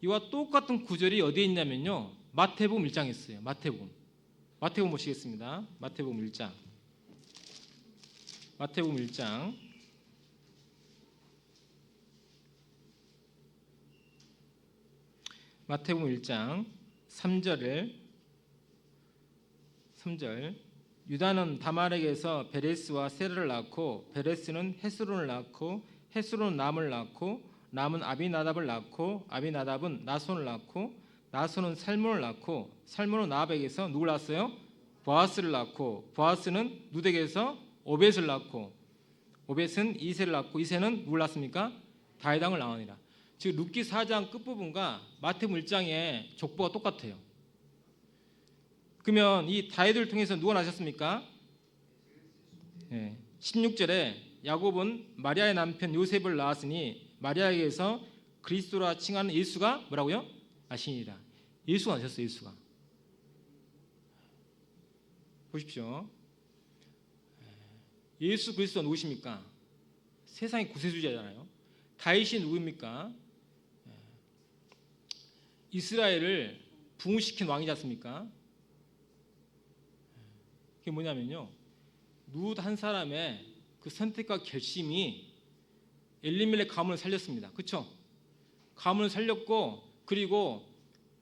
이와 똑같은 구절이 어디에 있냐면요 마태복음 1장에 있어요. 마태복음 보시겠습니다. 마태복음 1장 3절 유다는 다말에게서 베레스와 세라를 낳고 베레스는 헤스론을 낳고 헷스로는 남을 낳고 남은 아비나답을 낳고 아비나답은 나손을 낳고 나손은 살몬을 낳고 살몬은 나압에게서 누굴 낳았어요? 보아스를 낳고 보아스는 누덱에서 오벳을 낳고 오벳은 이새를 낳고 이새는 누굴 낳습니까? 다윗왕을 낳으니라. 즉 룻기 4장 끝부분과 마태복음 1장의 족보가 똑같아요. 그러면 이 다윗을 통해서 누가 나셨습니까? 16절에 야곱은 마리아의 남편 요셉을 낳았으니 마리아에게서 그리스도라 칭하는 예수가 뭐라고요? 나시니라. 예수가 나셨어요. 예수가. 보십시오. 예수 그리스도가 누구십니까? 세상의 구세주자잖아요. 다윗이 누구입니까? 이스라엘을 부흥시킨 왕이지 않습니까? 그게 뭐냐면요, 룻 한 사람의 그 선택과 결심이 엘리멜렉 가문을 살렸습니다. 그렇죠? 가문을 살렸고 그리고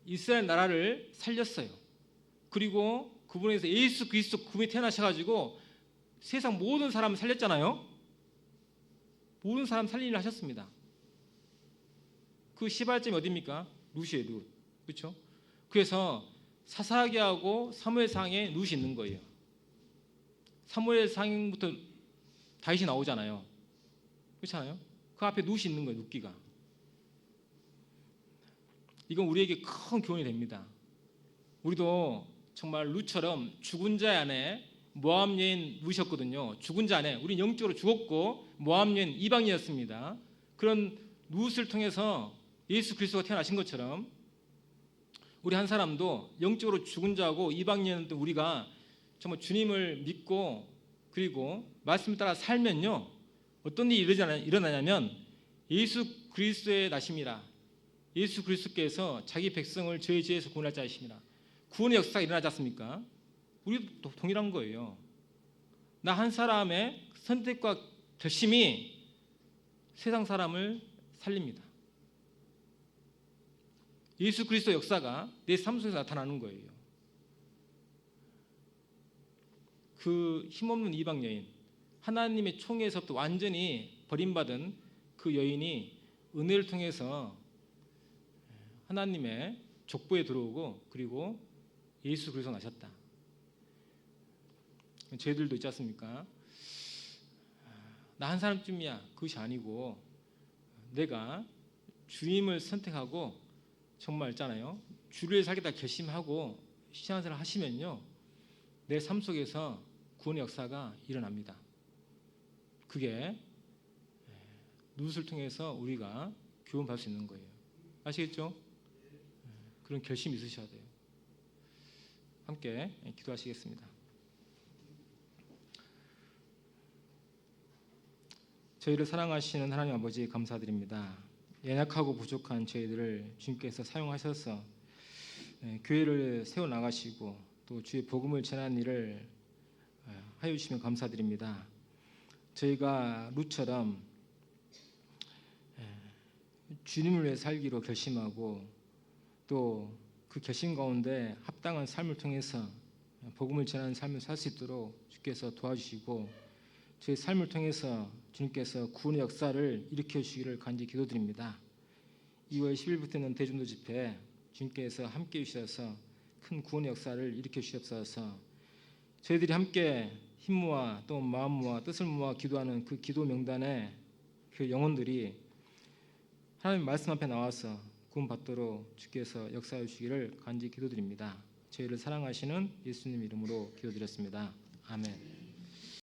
이스라엘 나라를 살렸어요. 그리고 그분에서 예수 그리스도 그분이 태어나셔가지고 세상 모든 사람을 살렸잖아요. 모든 사람 살린 일을 하셨습니다. 그 시발점이 어디입니까? 룻이에요. 룻. 그렇죠? 그래서 사사기하고 사무엘상에 룻이 있는 거예요. 사무엘상부터 다윗이 나오잖아요. 그렇잖아요? 그 앞에 룻이 있는 거예요. 룻기가. 이건 우리에게 큰 교훈이 됩니다. 우리도 정말 룻처럼 죽은 자의 아내 모압 여인 룻이었거든요. 죽은 자 아내, 우리는 영적으로 죽었고 모압 여인 이방인이었습니다. 그런 룻을 통해서 예수 그리스도가 태어나신 것처럼 우리 한 사람도 영적으로 죽은 자고 이방인이었던 우리가 정말 주님을 믿고 그리고 말씀을 따라 살면요, 어떤 일이 일어나냐면 예수 그리스도의 나심이라. 예수 그리스도께서 자기 백성을 저희 죄에서 구원할 자이십니다. 구원의 역사가 일어나지 않습니까? 우리도 동일한 거예요. 나 한 사람의 선택과 결심이 세상 사람을 살립니다. 예수 그리스도 역사가 내 삶 속에서 나타나는 거예요. 그 힘없는 이방 여인, 하나님의 총에서부터 완전히 버림받은 그 여인이 은혜를 통해서 하나님의 족보에 들어오고 그리고 예수 그리스도 나셨다. 저희들도 있지 않습니까? 나 한 사람쯤이야. 그것이 아니고 내가 주님을 선택하고 정말 있잖아요, 주를 위해 살겠다 결심하고 신앙생활을 하시면요, 내 삶 속에서 구원의 역사가 일어납니다. 그게 룻을 통해서 우리가 교훈받을 수 있는 거예요. 아시겠죠? 그런 결심이 있으셔야 돼요. 함께 기도하시겠습니다. 저희를 사랑하시는 하나님 아버지 감사드립니다. 연약하고 부족한 저희들을 주님께서 사용하셔서 교회를 세워나가시고 또 주의 복음을 전하는 일을 하여 주시면 감사드립니다. 저희가 룻처럼 주님을 위해 살기로 결심하고 또 그 결심 가운데 합당한 삶을 통해서 복음을 전하는 삶을 살 수 있도록 주께서 도와주시고 저희 삶을 통해서 주님께서 구원의 역사를 일으켜 주시기를 간절히 기도드립니다. 2월 10일부터는 대전도 집회 주님께서 함께 해주셔서 큰 구원의 역사를 일으켜 주시옵소서. 저희들이 함께 힘 모아 또 마음 모아 뜻을 모아 기도하는 그 기도 명단에 그 영혼들이 하나님 말씀 앞에 나와서 구원받도록 주께서 역사해 주시기를 간절히 기도드립니다. 저희를 사랑하시는 예수님 이름으로 기도드렸습니다. 아멘.